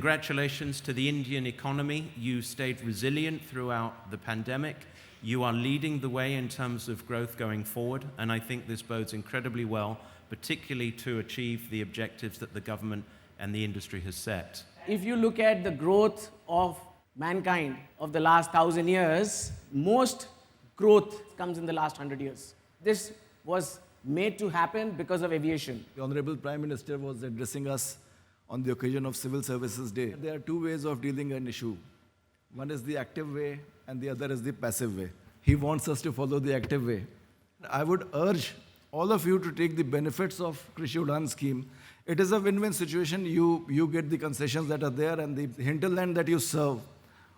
Congratulations to the Indian economy. You stayed resilient throughout the pandemic. You are leading the way in terms of growth going forward, and I think this bodes incredibly well, particularly to achieve the objectives that the government and the industry has set. If you look at the growth of mankind of the last 1,000 years, most growth comes in the last 100 years. This was made to happen because of aviation. The Honorable Prime Minister was addressing us on the occasion of Civil Services Day. There are two ways of dealing an issue. One is the active way and the other is the passive way. He wants us to follow the active way. I would urge all of you to take the benefits of Krishi UDAAN scheme. It is a win-win situation. You get the concessions that are there, and the hinterland that you serve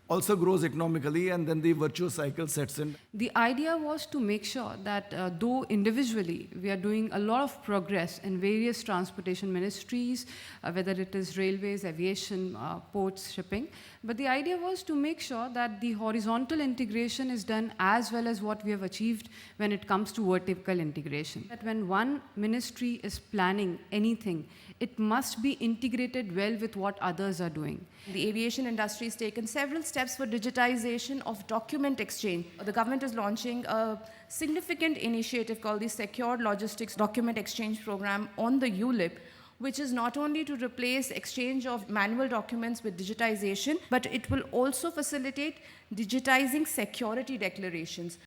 also grows economically, and then the virtuous cycle sets in. The idea was to make sure that though individually we are doing a lot of progress in various transportation ministries, whether it is railways, aviation, ports, shipping, but the idea was to make sure that the horizontal integration is done as well as what we have achieved when it comes to vertical integration. That when one ministry is planning anything, it must be integrated well with what others are doing. The aviation industry has taken several steps for digitization of document exchange. The government is launching a significant initiative called the Secured Logistics Document Exchange Program on the ULIP, which is not only to replace exchange of manual documents with digitization, but it will also facilitate digitizing security declarations.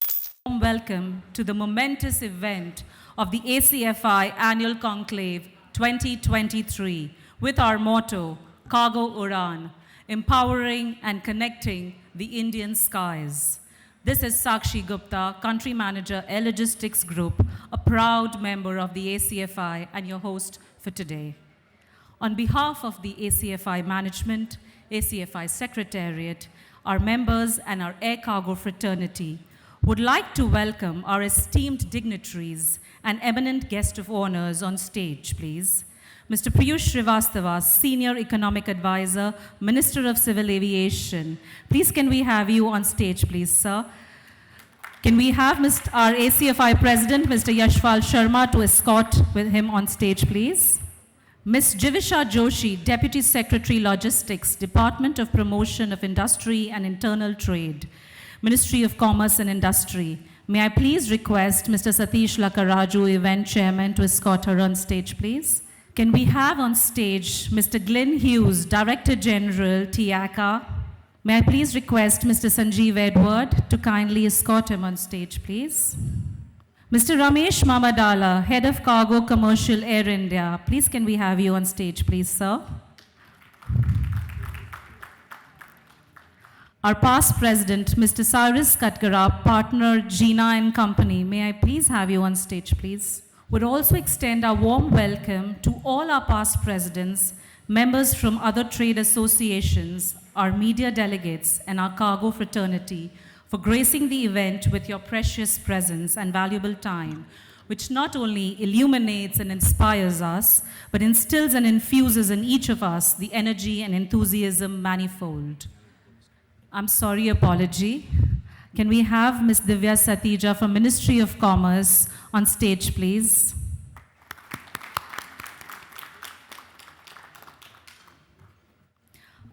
Welcome to the momentous event of the ACFI Annual Conclave 2023 with our motto, Cargo Udan, empowering and connecting the Indian skies. This is Sakshi Gupta, Country Manager, Air Logistics Group, a proud member of the ACFI and your host for today. On behalf of the ACFI management, ACFI Secretariat, our members and our air cargo fraternity would like to welcome our esteemed dignitaries and eminent guest of honors on stage, please. Mr. Piyush Srivastava, Senior Economic Advisor, Minister of Civil Aviation. Please, can we have you on stage, please, sir? Can we have our ACFI President, Mr. Yashpal Sharma, to escort with him on stage, please? Ms. Jivisha Joshi, Deputy Secretary, Logistics, Department of Promotion of Industry and Internal Trade, Ministry of Commerce and Industry. May I please request Mr. Satish Lakaraju, Event Chairman, to escort her on stage, please? Can we have on stage Mr. Glenn Hughes, Director General, TIACA? May I please request Mr. Sanjeev Edward to kindly escort him on stage, please? Mr. Ramesh Mamadala, Head of Cargo Commercial Air India. Please, can we have you on stage, please, sir? Our past President, Mr. Cyrus Katgara, Partner, Gina and Company. May I please have you on stage, please? Would also extend our warm welcome to all our past presidents, members from other trade associations, our media delegates, and our cargo fraternity for gracing the event with your precious presence and valuable time, which not only illuminates and inspires us, but instills and infuses in each of us the energy and enthusiasm manifold. I'm sorry, apology. Can we have Ms. Divya Satija from Ministry of Commerce on stage, please?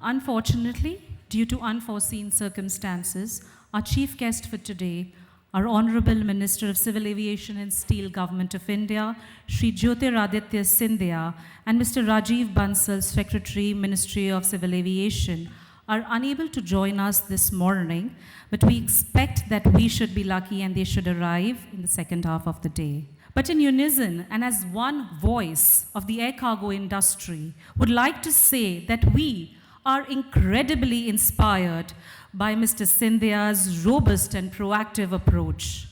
Unfortunately, due to unforeseen circumstances, our chief guest for today, our Honorable Minister of Civil Aviation and Steel, Government of India, Shri Jyotiraditya Scindia, and Mr. Rajiv Bansal, Secretary, Ministry of Civil Aviation, are unable to join us this morning, but we expect that we should be lucky and they should arrive in the second half of the day. But in unison and as one voice of the air cargo industry, would like to say that we are incredibly inspired by Mr. Scindia's robust and proactive approach.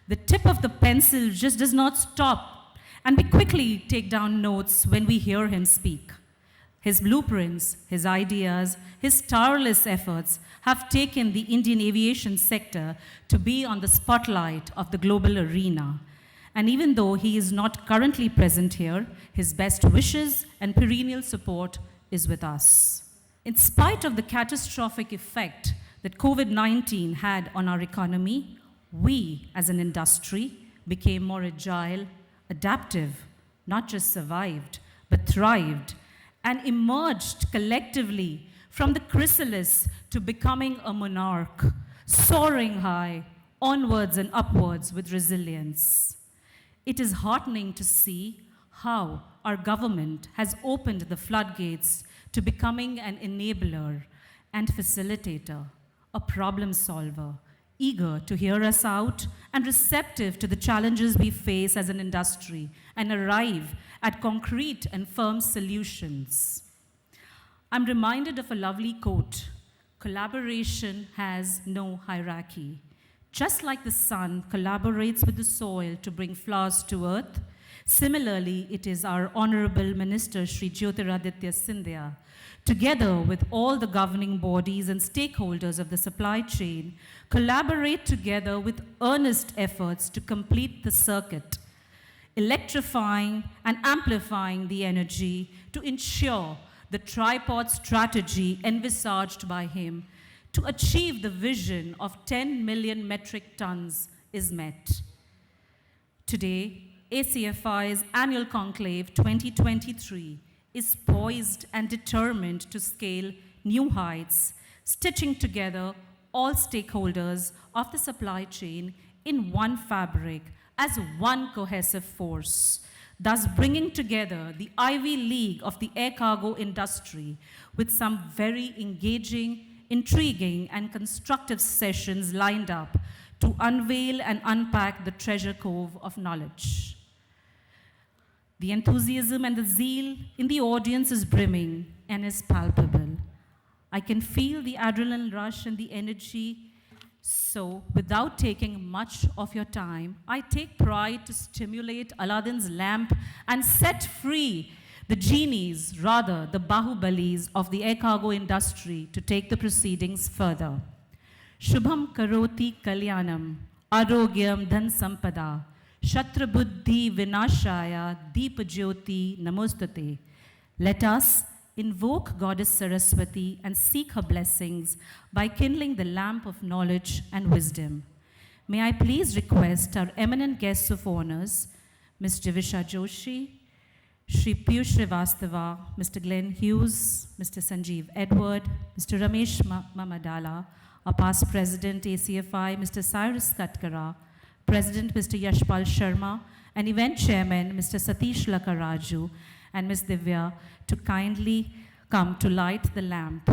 The tip of the pencil just does not stop, and we quickly take down notes when we hear him speak. His blueprints, his ideas, his tireless efforts have taken the Indian aviation sector to be on the spotlight of the global arena. And even though he is not currently present here, his best wishes and perennial support is with us. In spite of the catastrophic effect that COVID-19 had on our economy, we as an industry became more agile, adaptive, not just survived, but thrived, and emerged collectively from the chrysalis to becoming a monarch, soaring high, onwards and upwards with resilience. It is heartening to see how our government has opened the floodgates to becoming an enabler and facilitator, a problem solver, eager to hear us out and receptive to the challenges we face as an industry and arrive at concrete and firm solutions. I'm reminded of a lovely quote: collaboration has no hierarchy. Just like the sun collaborates with the soil to bring flowers to earth, similarly, it is our Honorable Minister Shri Jyotiraditya Scindia, together with all the governing bodies and stakeholders of the supply chain, collaborate together with earnest efforts to complete the circuit, electrifying and amplifying the energy to ensure the tripod strategy envisaged by him to achieve the vision of 10 million metric tons is met. Today, ACFI's annual conclave 2023 is poised and determined to scale new heights, stitching together all stakeholders of the supply chain in one fabric as one cohesive force, thus bringing together the Ivy League of the air cargo industry with some very engaging, intriguing, and constructive sessions lined up to unveil and unpack the treasure cove of knowledge. The enthusiasm and the zeal in the audience is brimming and is palpable. I can feel the adrenaline rush and the energy. So, without taking much of your time, I take pride to stimulate Aladdin's lamp and set free the genies, rather the Bahubalis of the air cargo industry to take the proceedings further. Shubham karoti kalyanam, arogyam dhan sampada, shatra buddhi vinashaya, deepa jyoti namostate. Let us invoke Goddess Saraswati and seek her blessings by kindling the lamp of knowledge and wisdom. May I please request our eminent guests of honors, Ms. Jivisha Joshi, Shri Piyush Srivastava, Mr. Glenn Hughes, Mr. Sanjeev Edward, Mr. Ramesh Mamadala, our past President ACFI, Mr. Cyrus Katkara, President Mr. Yashpal Sharma, and Event Chairman Mr. Satish Lakaraju, and Ms. Divya to kindly come to light the lamp.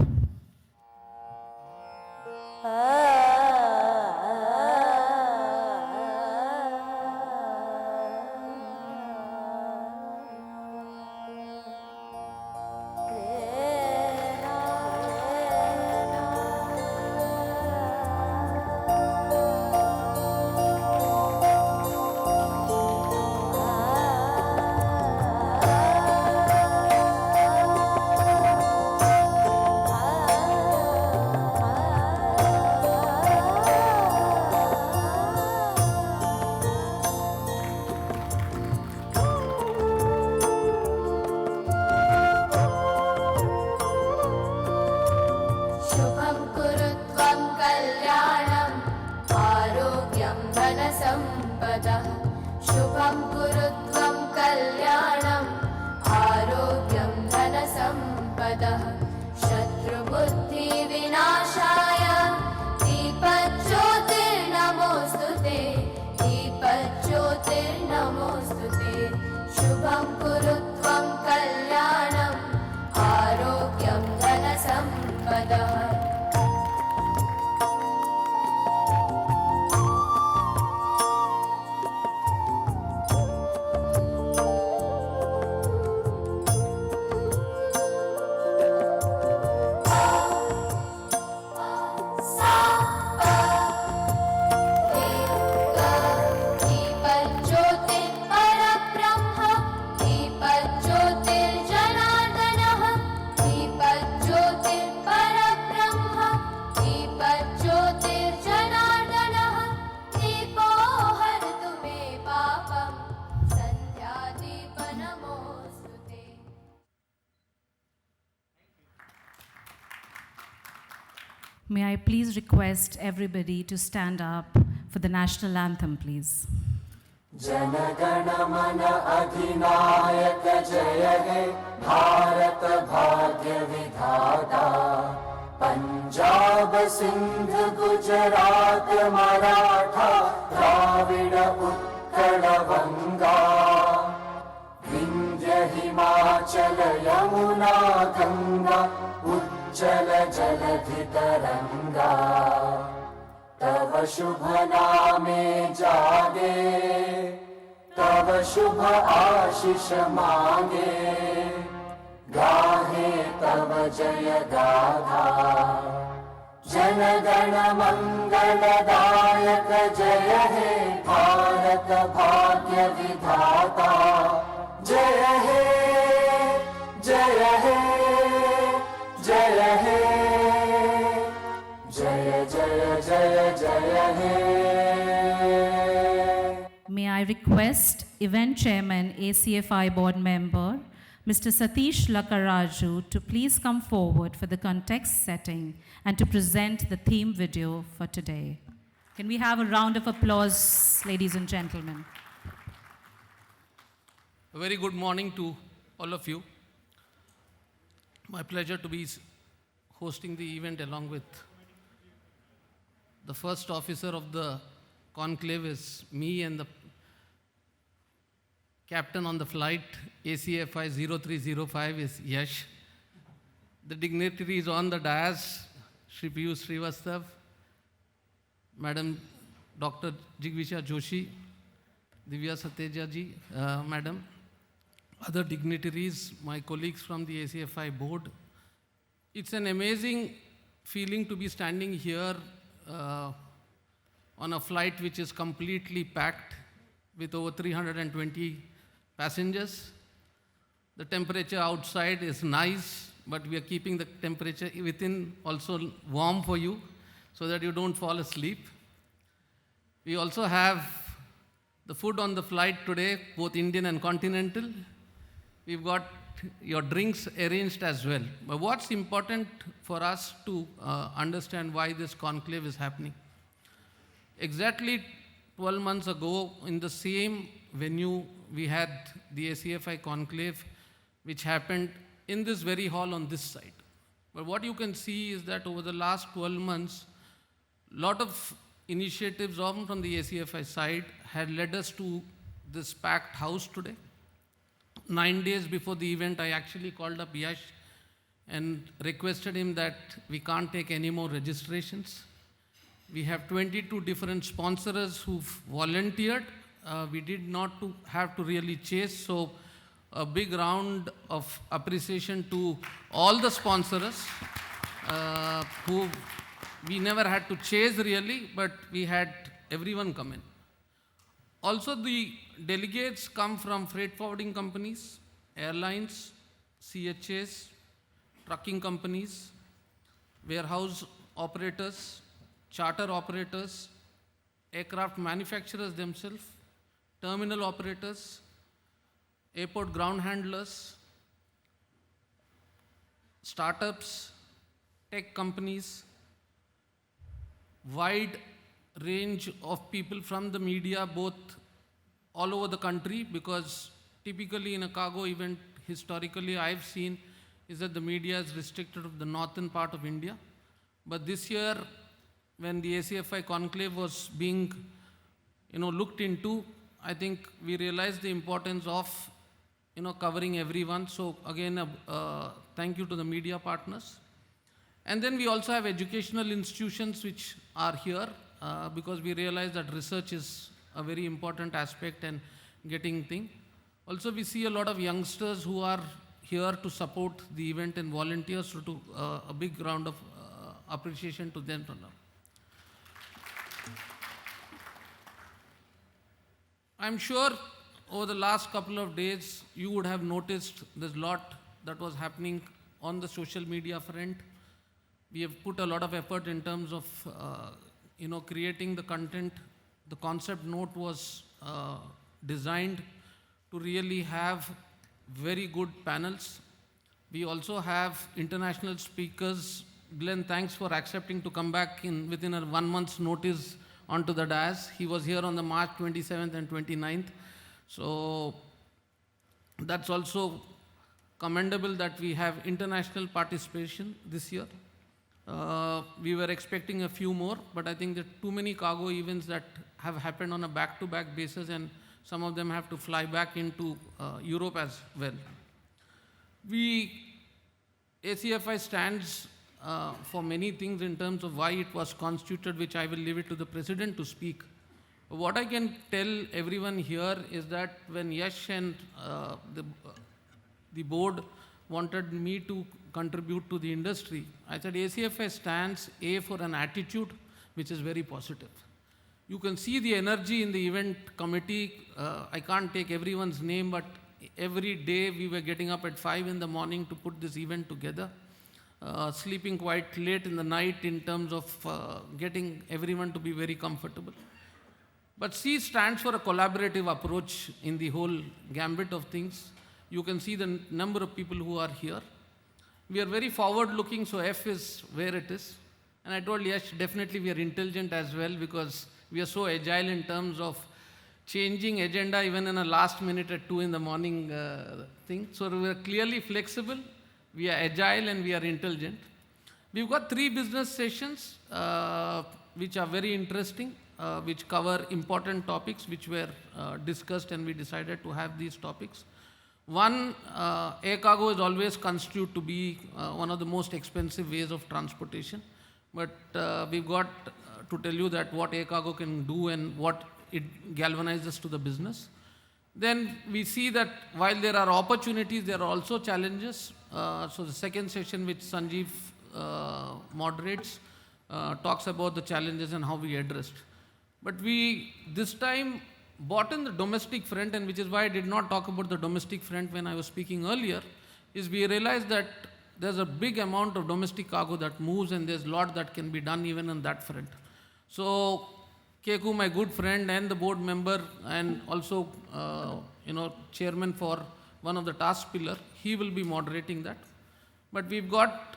May I please request everybody to stand up for the national anthem, please. जनगण मन अधिनायक जय हे भारत भाग्य विधाता पंजाब सिंध गुजरात मराठा द्राविड उत्कल बंगा विंध्य हिमाचल यमुना गंगा उज्जल जलधि तरंगा तव शुभ नामे जागे तव शुभ आशीष मांगे गाहे तव जय गाथा जनगण मंगलदायक जय हे भारत भाग्य विधाता जय हे जय हे जय हे जय जय जय जय हे. May I request Event Chairman, ACFI Board Member, Mr. Satish Lakaraju, to please come forward for the context setting and to present the theme video for today. Can we have a round of applause, ladies and gentlemen? A very good morning to all of you. My pleasure to be hosting the event along with the first officer of the conclave is me, and the captain on the flight ACFI 0305 is Yash. The dignitaries on the dais, Shri Piyush Srivastav, Madam Dr. Jigvisha Joshi, Divya Satyaja ji, Madam, other dignitaries, my colleagues from the ACFI board. It's an amazing feeling to be standing here on a flight which is completely packed with over 320 passengers. The temperature outside is nice, but we are keeping the temperature within also warm for you so that you don't fall asleep. We also have the food on the flight today, both Indian and continental. We've got your drinks arranged as well. But what's important for us to understand why this conclave is happening? Exactly 12 months ago, in the same venue, we had the ACFI conclave, which happened in this very hall on this side. But what you can see is that over the last 12 months, a lot of initiatives from the ACFI side had led us to this packed house today. 9 days before the event, I actually called up Yash and requested him that we can't take any more registrations. We have 22 different sponsors who've volunteered. We did not have to really chase, so a big round of appreciation to all the sponsors who we never had to chase really, but we had everyone come in. Also, the delegates come from freight forwarding companies, airlines, CHAs, trucking companies, warehouse operators, charter operators, aircraft manufacturers themselves, terminal operators, airport ground handlers, startups, tech companies, wide range of people from the media, both all over the country, because typically in a cargo event, historically I've seen is that the media is restricted to the northern part of India. But this year, when the ACFI conclave was being looked into, I think we realized the importance of covering everyone. So again, thank you to the media partners. And then we also have educational institutions which are here because we realize that research is a very important aspect and getting thing. Also, we see a lot of youngsters who are here to support the event and volunteers, so to a big round of appreciation to them. I'm sure over the last couple of days, you would have noticed there's a lot that was happening on the social media front. We have put a lot of effort in terms of creating the content. The concept note was designed to really have very good panels. We also have international speakers. Glenn, thanks for accepting to come back within a 1 month's notice onto the dais. He was here on the March 27th and 29th. So that's also commendable that we have international participation this year. We were expecting a few more, but I think there are too many cargo events that have happened on a back-to-back basis, and some of them have to fly back into Europe as well. ACFI stands for many things in terms of why it was constituted, which I will leave it to the President to speak. What I can tell everyone here is that when Yash and the board wanted me to contribute to the industry, I said ACFI stands for an attitude which is very positive. You can see the energy in the event committee. I can't take everyone's name, but every day we were getting up at 5 in the morning to put this event together, sleeping quite late in the night in terms of getting everyone to be very comfortable. But C stands for a collaborative approach in the whole gambit of things. You can see the number of people who are here. We are very forward-looking, so F is where it is. And I told Yash, definitely we are intelligent as well, because we are so agile in terms of changing agenda even in a last minute at 2 in the morning thing. So we are clearly flexible, we are agile, and we are intelligent. We've got 3 business sessions which are very interesting, which cover important topics which were discussed, and we decided to have these topics. One, air cargo is always constituted to be one of the most expensive ways of transportation. But we've got to tell you that what air cargo can do and what it galvanizes to the business. Then we see that while there are opportunities, there are also challenges. So the second session, which Sanjeev moderates, talks about the challenges and how we addressed. But we, this time, bought in the domestic front, and which is why I did not talk about the domestic front when I was speaking earlier, is we realized that there's a big amount of domestic cargo that moves, and there's a lot that can be done even on that front. So Keku, my good friend and the board member, and also chairman for one of the task pillar, he will be moderating that. But we've got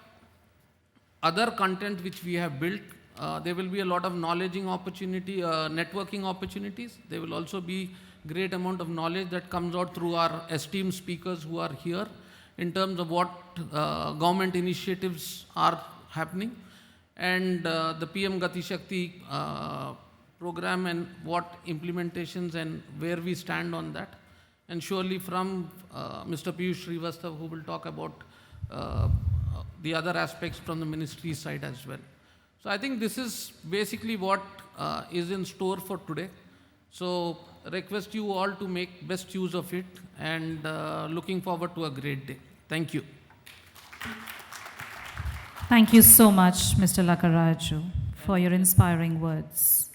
other content which we have built. There will be a lot of networking opportunities. There will also be great amount of knowledge that comes out through our esteemed speakers who are here in terms of what government initiatives are happening, and the PM Gati Shakti program and what implementations and where we stand on that. And surely from Mr. Piyush Srivastava, who will talk about the other aspects from the ministry side as well. So I think this is basically what is in store for today. So request you all to make best use of it, and looking forward to a great day. Thank you. Thank you so much, Mr. Lakaraju, for your inspiring words.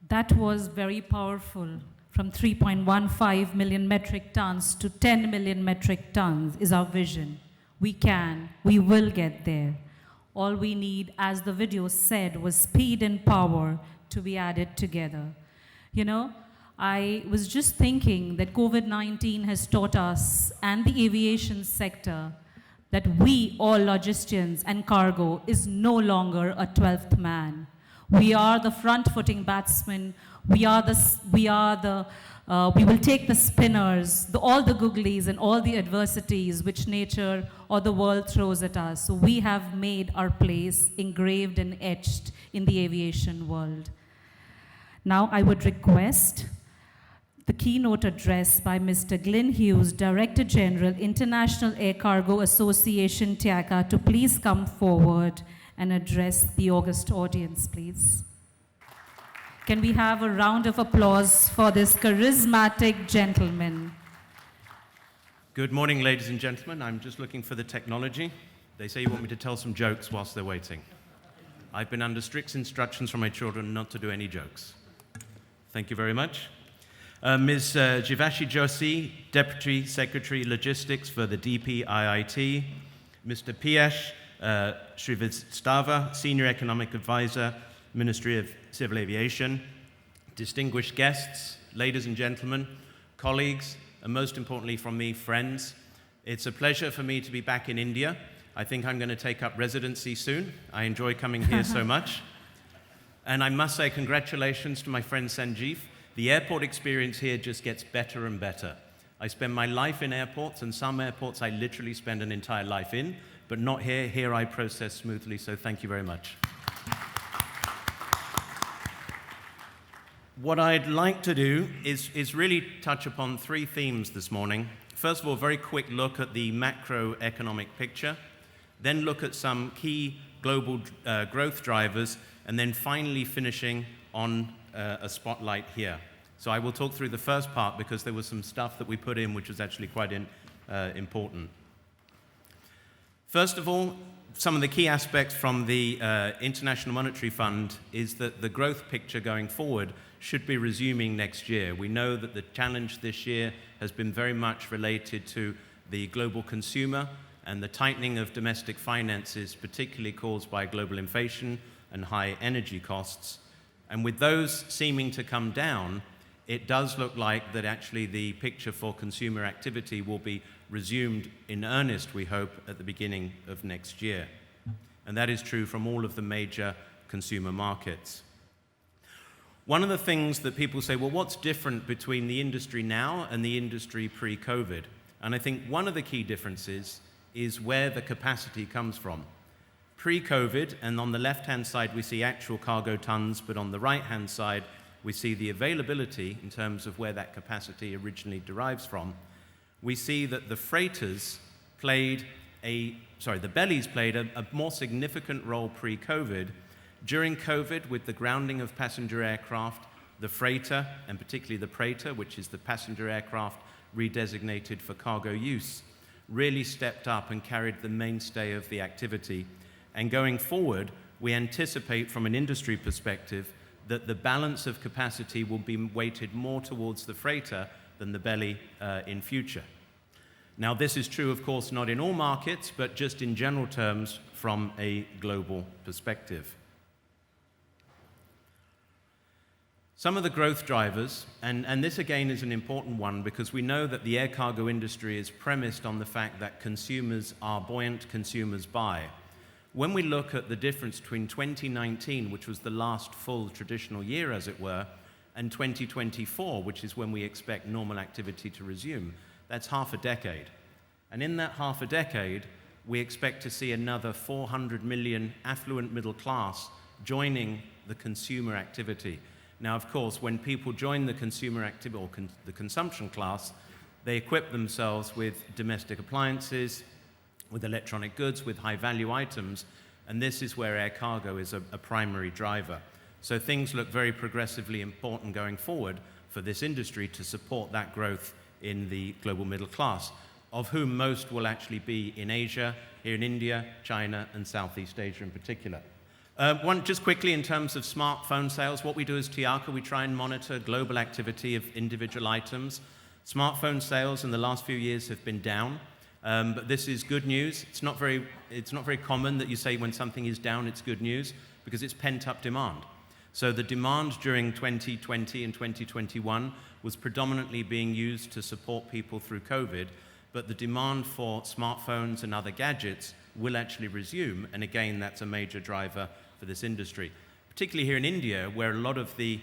That was very powerful. From 3.15 million metric tons to 10 million metric tons is our vision. We can, we will get there. All we need, as the video said, was speed and power to be added together. You know, I was just thinking that COVID-19 has taught us and the aviation sector that we, all logisticians and cargo, is no longer a 12th man. We are the front-footing batsmen. We will take the spinners, all the googlies and all the adversities which nature or the world throws at us. So we have made our place engraved and etched in the aviation world. Now I would request the keynote address by Mr. Glyn Hughes, Director General, International Air Cargo Association, TIACA, to please come forward and address the august audience, please. Can we have a round of applause for this charismatic gentleman? Good morning, ladies and gentlemen. I'm just looking for the technology. They say you want me to tell some jokes whilst they're waiting. I've been under strict instructions from my children not to do any jokes. Thank you very much. Ms. Jivashi Joshi, Deputy Secretary Logistics for the DPIIT. Mr. Piyush Srivastava, Senior Economic Advisor, Ministry of Civil Aviation. Distinguished guests, ladies and gentlemen, colleagues, and most importantly from me, friends. It's a pleasure for me to be back in India. I think I'm going to take up residency soon. I enjoy coming here so much. And I must say congratulations to my friend Sanjeev. The airport experience here just gets better and better. I spend my life in airports, and some airports I literally spend an entire life in, but not here. Here I process smoothly, so thank you very much. What I'd like to do is really touch upon three themes this morning. First of all, a very quick look at the macroeconomic picture, then look at some key global growth drivers, and then finally finishing on a spotlight here. So I will talk through the first part because there was some stuff that we put in which was actually quite important. First of all, some of the key aspects from the International Monetary Fund is that the growth picture going forward should be resuming next year. We know that the challenge this year has been very much related to the global consumer and the tightening of domestic finances, particularly caused by global inflation and high energy costs. And with those seeming to come down, it does look like that actually the picture for consumer activity will be resumed in earnest, we hope, at the beginning of next year. And that is true from all of the major consumer markets. One of the things that people say, well, what's different between the industry now and the industry pre-COVID? And I think one of the key differences is where the capacity comes from. Pre-COVID, and on the left-hand side, we see actual cargo tons, but on the right-hand side, we see the availability in terms of where that capacity originally derives from. We see that the freighters played the bellies played a more significant role pre-COVID. During COVID, with the grounding of passenger aircraft, the freighter, and particularly the Praetor, which is the passenger aircraft redesignated for cargo use, really stepped up and carried the mainstay of the activity. And going forward, we anticipate from an industry perspective that the balance of capacity will be weighted more towards the freighter than the belly in future. Now, this is true, of course, not in all markets, but just in general terms from a global perspective. Some of the growth drivers, and this again is an important one because we know that the air cargo industry is premised on the fact that consumers are buoyant, consumers buy. When we look at the difference between 2019, which was the last full traditional year, as it were, and 2024, which is when we expect normal activity to resume, that's half a decade. And in that half a decade, we expect to see another 400 million affluent middle class joining the consumer activity. Now, of course, when people join the consumer activity or the consumption class, they equip themselves with domestic appliances, with electronic goods, with high-value items, and this is where air cargo is a primary driver. So things look very progressively important going forward for this industry to support that growth in the global middle class, of whom most will actually be in Asia, here in India, China, and Southeast Asia in particular. One, just quickly in terms of smartphone sales, what we do as TIACA, we try and monitor global activity of individual items. Smartphone sales in the last few years have been down, but this is good news. It's not very common that you say when something is down, it's good news, because it's pent-up demand. So the demand during 2020 and 2021 was predominantly being used to support people through COVID, but the demand for smartphones and other gadgets will actually resume, and again, that's a major driver for this industry. Particularly here in India, where a lot of the,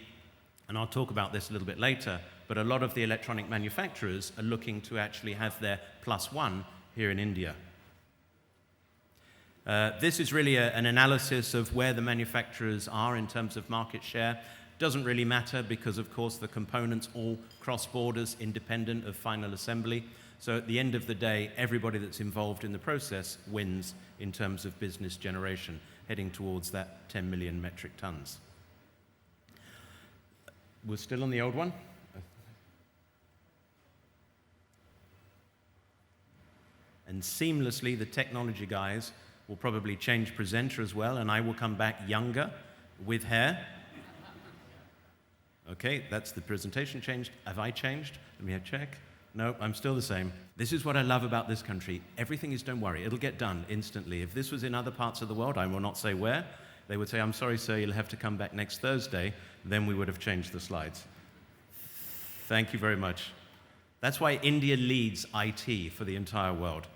and I'll talk about this a little bit later, but a lot of the electronic manufacturers are looking to actually have their +1 here in India. This is really an analysis of where the manufacturers are in terms of market share. Doesn't really matter because, of course, the components all cross borders, independent of final assembly. So at the end of the day, everybody that's involved in the process wins in terms of business generation, heading towards that 10 million metric tons. We're still on the old one? And seamlessly, the technology guys will probably change presenter as well, and I will come back younger with hair. Okay, that's the presentation changed. Have I changed? Let me check. No, I'm still the same. This is what I love about this country. Everything is, don't worry, it'll get done instantly. If this was in other parts of the world, I will not say where, they would say, I'm sorry, sir, you'll have to come back next Thursday. Then we would have changed the slides. Thank you very much. That's why India leads IT for the entire world.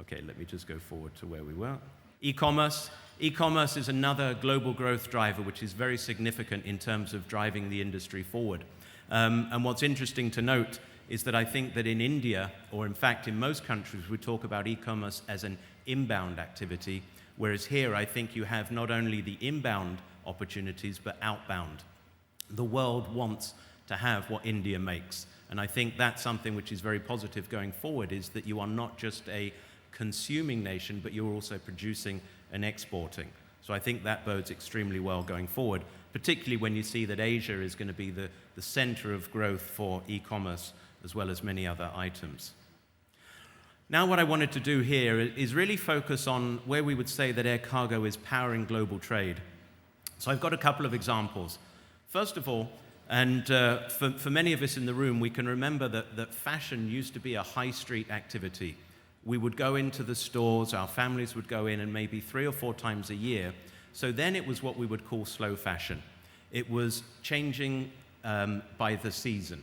Okay, let me just go forward to where we were. E-commerce. E-commerce is another global growth driver, which is very significant in terms of driving the industry forward. And what's interesting to note is that I think that in India, or in fact in most countries, we talk about e-commerce as an inbound activity, whereas here I think you have not only the inbound opportunities, but outbound. The world wants to have what India makes. And I think that's something which is very positive going forward, is that you are not just a consuming nation, but you're also producing and exporting. So I think that bodes extremely well going forward, particularly when you see that Asia is going to be the center of growth for e-commerce as well as many other items. Now what I wanted to do here is really focus on where we would say that air cargo is powering global trade. So I've got a couple of examples. First of all, and for many of us in the room, we can remember that fashion used to be a high street activity. We would go into the stores, our families would go in, and maybe 3 or 4 times a year. So then it was what we would call slow fashion. It was changing by the season.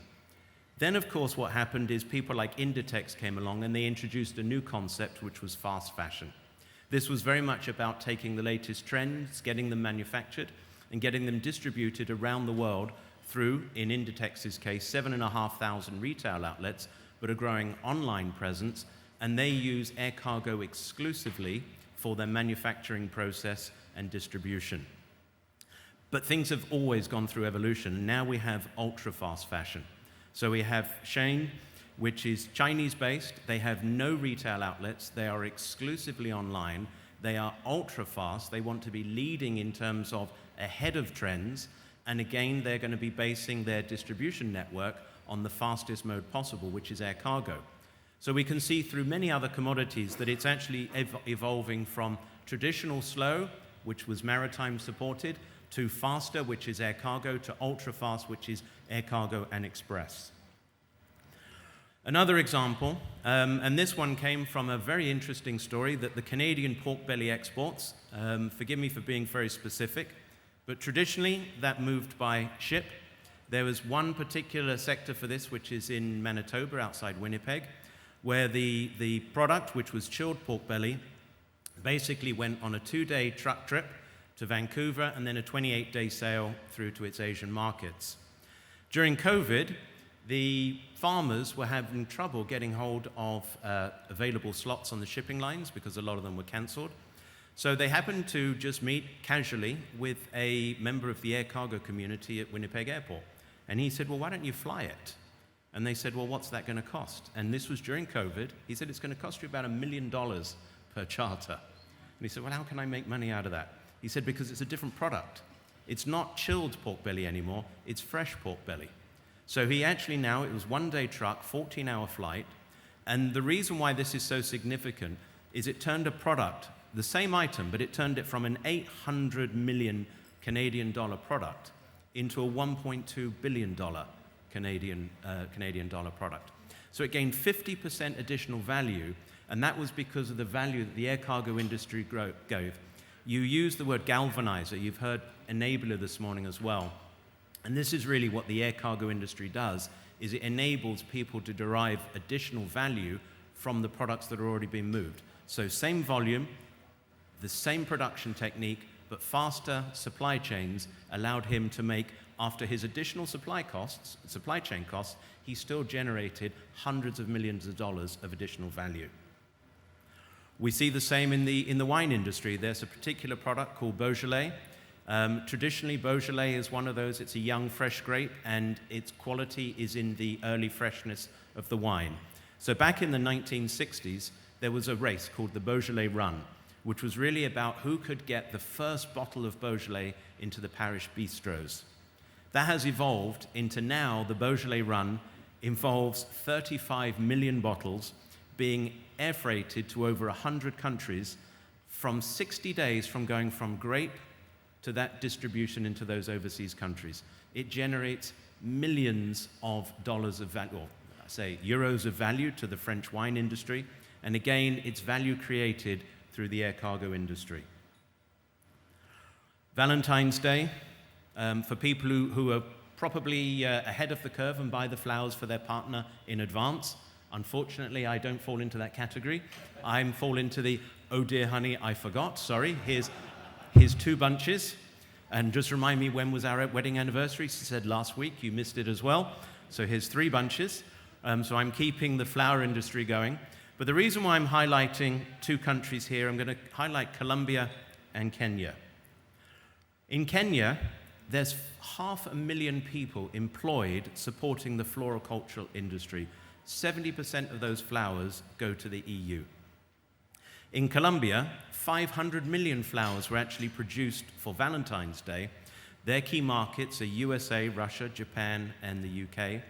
Then, of course, what happened is people like Inditex came along and they introduced a new concept, which was fast fashion. This was very much about taking the latest trends, getting them manufactured, and getting them distributed around the world through, in Inditex's case, 7,500 retail outlets, but a growing online presence, and they use air cargo exclusively for their manufacturing process and distribution. But things have always gone through evolution, and now we have ultra-fast fashion. So we have Shein, which is Chinese-based. They have no retail outlets. They are exclusively online. They are ultra-fast. They want to be leading in terms of ahead of trends, and again, they're going to be basing their distribution network on the fastest mode possible, which is air cargo. So we can see through many other commodities that it's actually evolving from traditional slow, which was maritime supported, to faster, which is air cargo, to ultra fast, which is air cargo and express. Another example, and this one came from a very interesting story, that the Canadian pork belly exports, forgive me for being very specific, but traditionally that moved by ship. There was one particular sector for this, which is in Manitoba, outside Winnipeg, where the product, which was chilled pork belly, basically went on a 2-day truck trip to Vancouver and then a 28-day sail through to its Asian markets. During COVID, the farmers were having trouble getting hold of available slots on the shipping lines because a lot of them were cancelled. So they happened to just meet casually with a member of the air cargo community at Winnipeg Airport. And he said, well, why don't you fly it? And they said, well, what's that going to cost? And this was during COVID. He said, it's going to cost you about $1 million per charter. And he said, well, how can I make money out of that? He said, because it's a different product. It's not chilled pork belly anymore, it's fresh pork belly. So he actually now, it was 1-day truck, 14-hour flight. And the reason why this is so significant is it turned a product the same item, but it turned it from an 800 million Canadian dollar product into a $1.2 billion Canadian dollar product. So it gained 50% additional value, and that was because of the value that the air cargo industry gave. You use the word galvanizer. You've heard enabler this morning as well. And this is really what the air cargo industry does, is it enables people to derive additional value from the products that are already being moved. So same volume, the same production technique, but faster supply chains allowed him to make, after his additional supply chain costs, he still generated hundreds of millions of dollars of additional value. We see the same in the wine industry. There's a particular product called Beaujolais. Traditionally, Beaujolais is one of those, it's a young, fresh grape, and its quality is in the early freshness of the wine. So back in the 1960s, there was a race called the Beaujolais Run, which was really about who could get the first bottle of Beaujolais into the parish bistros. That has evolved into now the Beaujolais Run involves 35 million bottles being air freighted to over 100 countries from 60 days from going from grape to that distribution into those overseas countries. It generates millions of dollars of value, or say euros of value to the French wine industry, and again, it's value created through the air cargo industry. Valentine's Day, for people who are probably ahead of the curve and buy the flowers for their partner in advance. Unfortunately, I don't fall into that category. I fall into the, oh dear honey, I forgot, sorry. Here's 2 bunches. And just remind me, when was our wedding anniversary? She said last week, you missed it as well. So here's 3 bunches. So I'm keeping the flower industry going. But the reason why I'm highlighting 2 countries here, I'm going to highlight Colombia and Kenya. In Kenya, there's 500,000 people employed supporting the floricultural industry. 70% of those flowers go to the EU. In Colombia, 500 million flowers were actually produced for Valentine's Day. Their key markets are USA, Russia, Japan, and the UK.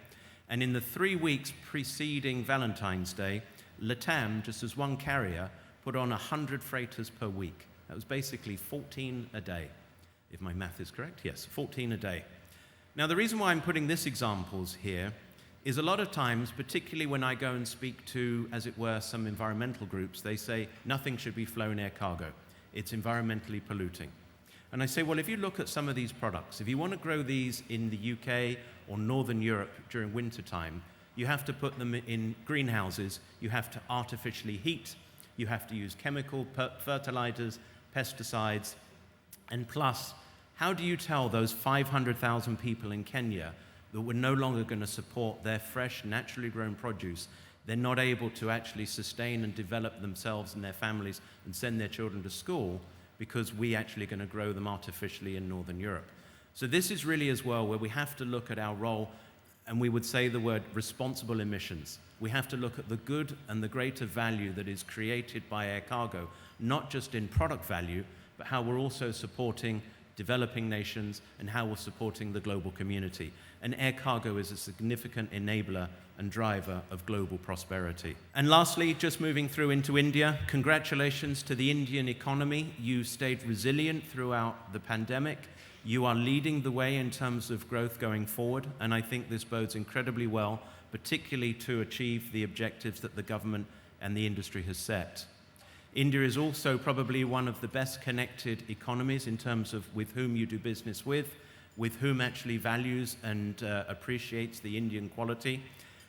And in the 3 weeks preceding Valentine's Day, LATAM, just as one carrier, put on 100 freighters per week. That was basically 14 a day. If my math is correct, yes, 14 a day. Now, the reason why I'm putting this examples here is a lot of times, particularly when I go and speak to, as it were, some environmental groups, they say nothing should be flown air cargo. It's environmentally polluting. And I say, well, if you look at some of these products, if you want to grow these in the UK or Northern Europe during winter time, you have to put them in greenhouses, you have to artificially heat, you have to use chemical fertilizers, pesticides, and plus, how do you tell those 500,000 people in Kenya that we're no longer going to support their fresh, naturally grown produce? They're not able to actually sustain and develop themselves and their families and send their children to school because we actually are going to grow them artificially in Northern Europe. So this is really as well where we have to look at our role, and we would say the word responsible emissions. We have to look at the good and the greater value that is created by air cargo, not just in product value, but how we're also supporting developing nations and how we're supporting the global community. And air cargo is a significant enabler and driver of global prosperity. And lastly, just moving through into India, congratulations to the Indian economy. You stayed resilient throughout the pandemic. You are leading the way in terms of growth going forward, and I think this bodes incredibly well, particularly to achieve the objectives that the government and the industry has set. India is also probably one of the best connected economies in terms of with whom you do business with whom actually values and appreciates the Indian quality.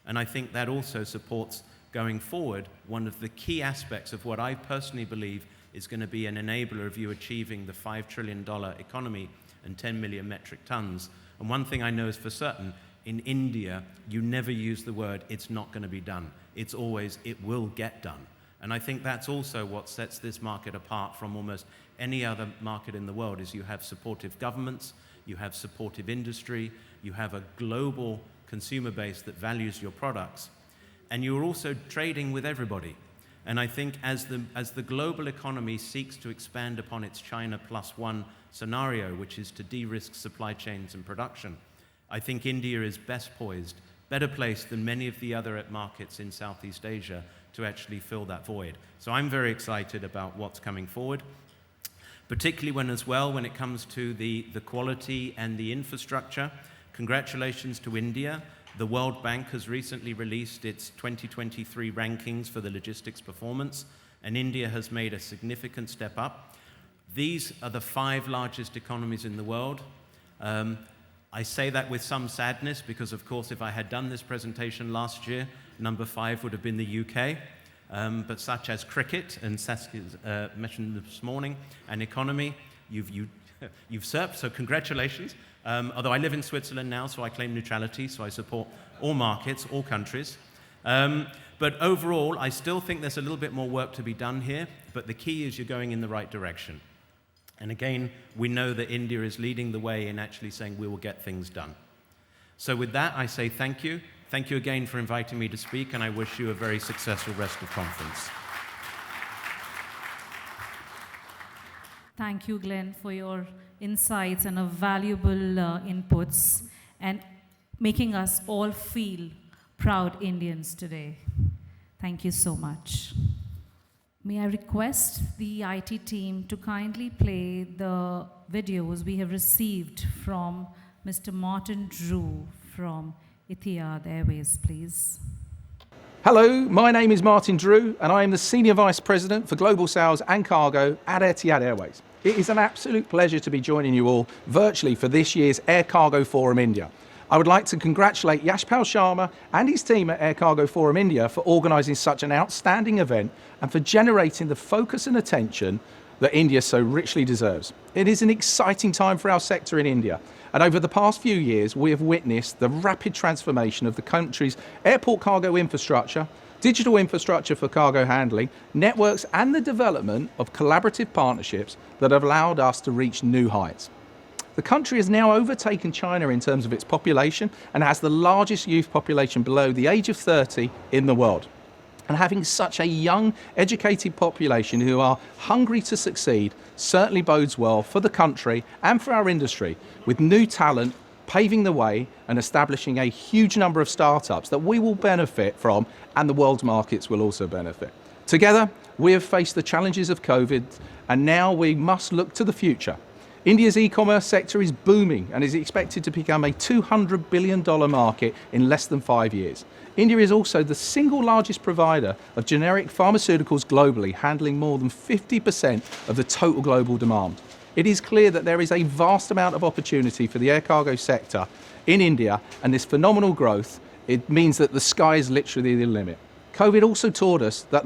And I think that also supports, going forward, one of the key aspects of what I personally believe is going to be an enabler of you achieving the $5 trillion economy and 10 million metric tons. And one thing I know is for certain, in India, you never use the word, it's not going to be done. It's always, it will get done. And I think that's also what sets this market apart from almost any other market in the world, is you have supportive governments, you have supportive industry, you have a global consumer base that values your products, and you're also trading with everybody. And I think as the global economy seeks to expand upon its China plus one scenario, which is to de-risk supply chains and production, I think India is best poised, better placed than many of the other markets in Southeast Asia to actually fill that void. So I'm very excited about what's coming forward, particularly when it comes to the quality and the infrastructure. Congratulations to India. The World Bank has recently released its 2023 rankings for the logistics performance, and India has made a significant step up. These are the 5 largest economies in the world. I say that with some sadness because, of course, if I had done this presentation last year, number 5 would have been the UK. But such as cricket, and Saskia's mentioned this morning, and economy, you've usurped, so congratulations. Although I live in Switzerland now, so I claim neutrality, so I support all markets, all countries. But overall, I still think there's a little bit more work to be done here, but the key is you're going in the right direction. And again, we know that India is leading the way in actually saying we will get things done. So with that, I say thank you. Thank you again for inviting me to speak, and I wish you a very successful rest of the conference. Thank you, Glenn, for your insights and valuable inputs and making us all feel proud Indians today. Thank you so much. May I request the IT team to kindly play the videos we have received from Mr. Martin Drew from Etihad Airways, please. Hello, my name is Martin Drew, and I am the Senior Vice President for Global Sales and Cargo at Etihad Airways. It is an absolute pleasure to be joining you all virtually for this year's Air Cargo Forum India. I would like to congratulate Yashpal Sharma and his team at Air Cargo Forum India for organising such an outstanding event and for generating the focus and attention that India so richly deserves. It is an exciting time for our sector in India, and over the past few years we have witnessed the rapid transformation of the country's airport cargo infrastructure, digital infrastructure for cargo handling, networks, and the development of collaborative partnerships that have allowed us to reach new heights. The country has now overtaken China in terms of its population and has the largest youth population below the age of 30 in the world. And having such a young, educated population who are hungry to succeed certainly bodes well for the country and for our industry, with new talent paving the way and establishing a huge number of startups that we will benefit from and the world's markets will also benefit. Together, we have faced the challenges of COVID, and now we must look to the future. India's e-commerce sector is booming and is expected to become a $200 billion market in less than 5 years. India is also the single largest provider of generic pharmaceuticals globally, handling more than 50% of the total global demand. It is clear that there is a vast amount of opportunity for the air cargo sector in India, and this phenomenal growth, it means that the sky is literally the limit. COVID also taught us that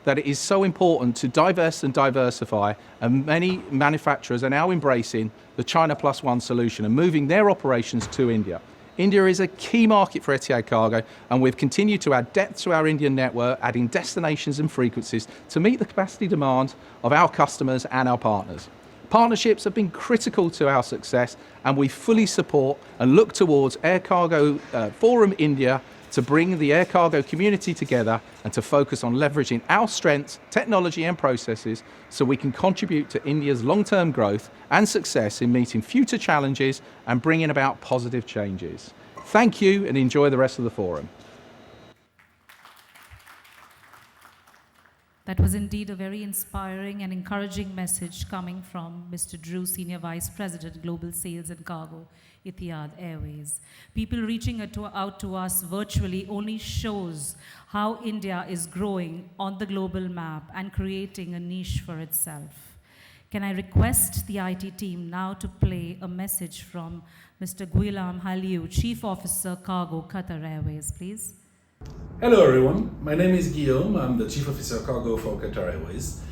that it is so important to diversify, and many manufacturers are now embracing the China Plus One solution and moving their operations to India. India is a key market for Etihad Cargo, and we've continued to add depth to our Indian network, adding destinations and frequencies to meet the capacity demand of our customers and our partners. Partnerships have been critical to our success, and we fully support and look towards Air Cargo Forum India to bring the air cargo community together and to focus on leveraging our strengths, technology and processes so we can contribute to India's long-term growth and success in meeting future challenges and bringing about positive changes. Thank you and enjoy the rest of the forum. That was indeed a very inspiring and encouraging message coming from Mr. Drew, Senior Vice President, Global Sales and Cargo, Etihad Airways. People reaching out to us virtually only shows how India is growing on the global map and creating a niche for itself. Can I request the IT team now to play a message from Mr. Guilam Haliu, Chief Officer, Cargo, Qatar Airways, please? Hello everyone, my name is Guillaume, I'm the Chief Officer Cargo for Qatar Airways.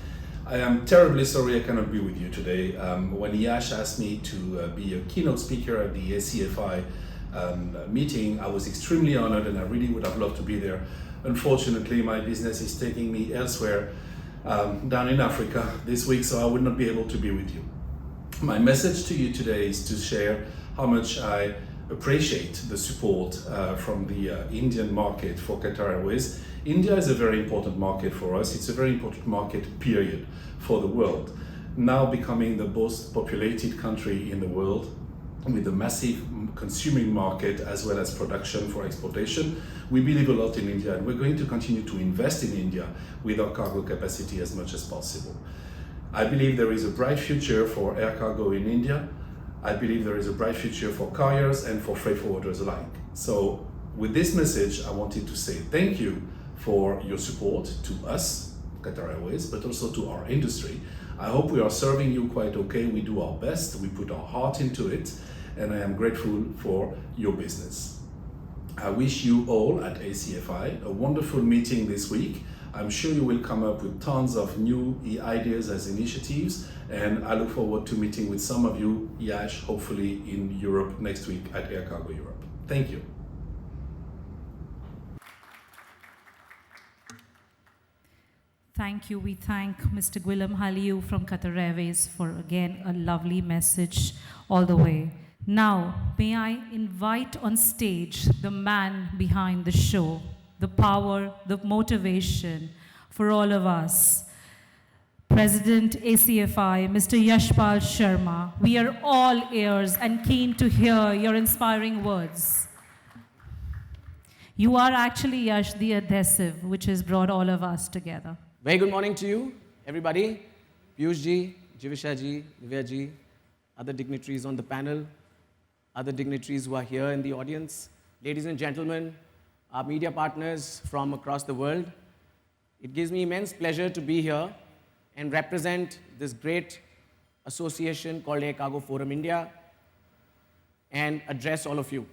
I am terribly sorry I cannot be with you today. When Yash asked me to be a keynote speaker at the ACFI meeting, I was extremely honored and I really would have loved to be there. Unfortunately, my business is taking me elsewhere down in Africa this week, so I would not be able to be with you. My message to you today is to share how much I appreciate the support from the Indian market for Qatar Airways. India is a very important market for us. It's a very important market, period, for the world. Now becoming the most populated country in the world, with a massive consuming market as well as production for exportation. We believe a lot in India, and we're going to continue to invest in India with our cargo capacity as much as possible. I believe there is a bright future for air cargo in India. I believe there is a bright future for carriers and for freight forwarders alike. So with this message, I wanted to say thank you for your support to us, Qatar Airways, but also to our industry. I hope we are serving you quite okay. We do our best, we put our heart into it, and I am grateful for your business. I wish you all at ACFI a wonderful meeting this week. I'm sure you will come up with tons of new ideas as initiatives, and I look forward to meeting with some of you, Yash, hopefully in Europe next week at Air Cargo Europe. Thank you. Thank you. We thank Mr. Guillem Haliu from Qatar Airways for, again, a lovely message all the way. Now, may I invite on stage the man behind the show, the power, the motivation for all of us. President ACFI, Mr. Yashpal Sharma. We are all ears and keen to hear your inspiring words. You are actually, Yash, the adhesive which has brought all of us together. Very good morning to you, everybody. Piyush ji, Jivisha ji, Divya ji, other dignitaries on the panel, other dignitaries who are here in the audience, ladies and gentlemen, our media partners from across the world. It gives me immense pleasure to be here and represent this great association called Air Cargo Forum India and address all of you.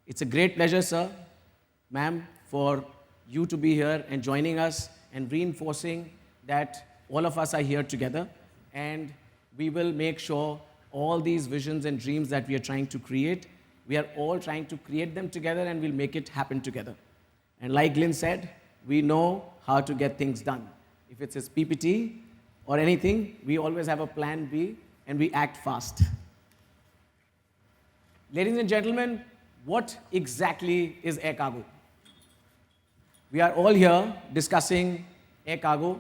It's a great pleasure, sir, ma'am, for you to be here and joining us and reinforcing that all of us are here together, and we will make sure all these visions and dreams that we are trying to create, we are all trying to create them together, and we'll make it happen together. And like Glyn said, we know how to get things done. If it's a PPT or anything, we always have a plan B, and we act fast. Ladies and gentlemen, what exactly is air cargo? We are all here discussing air cargo,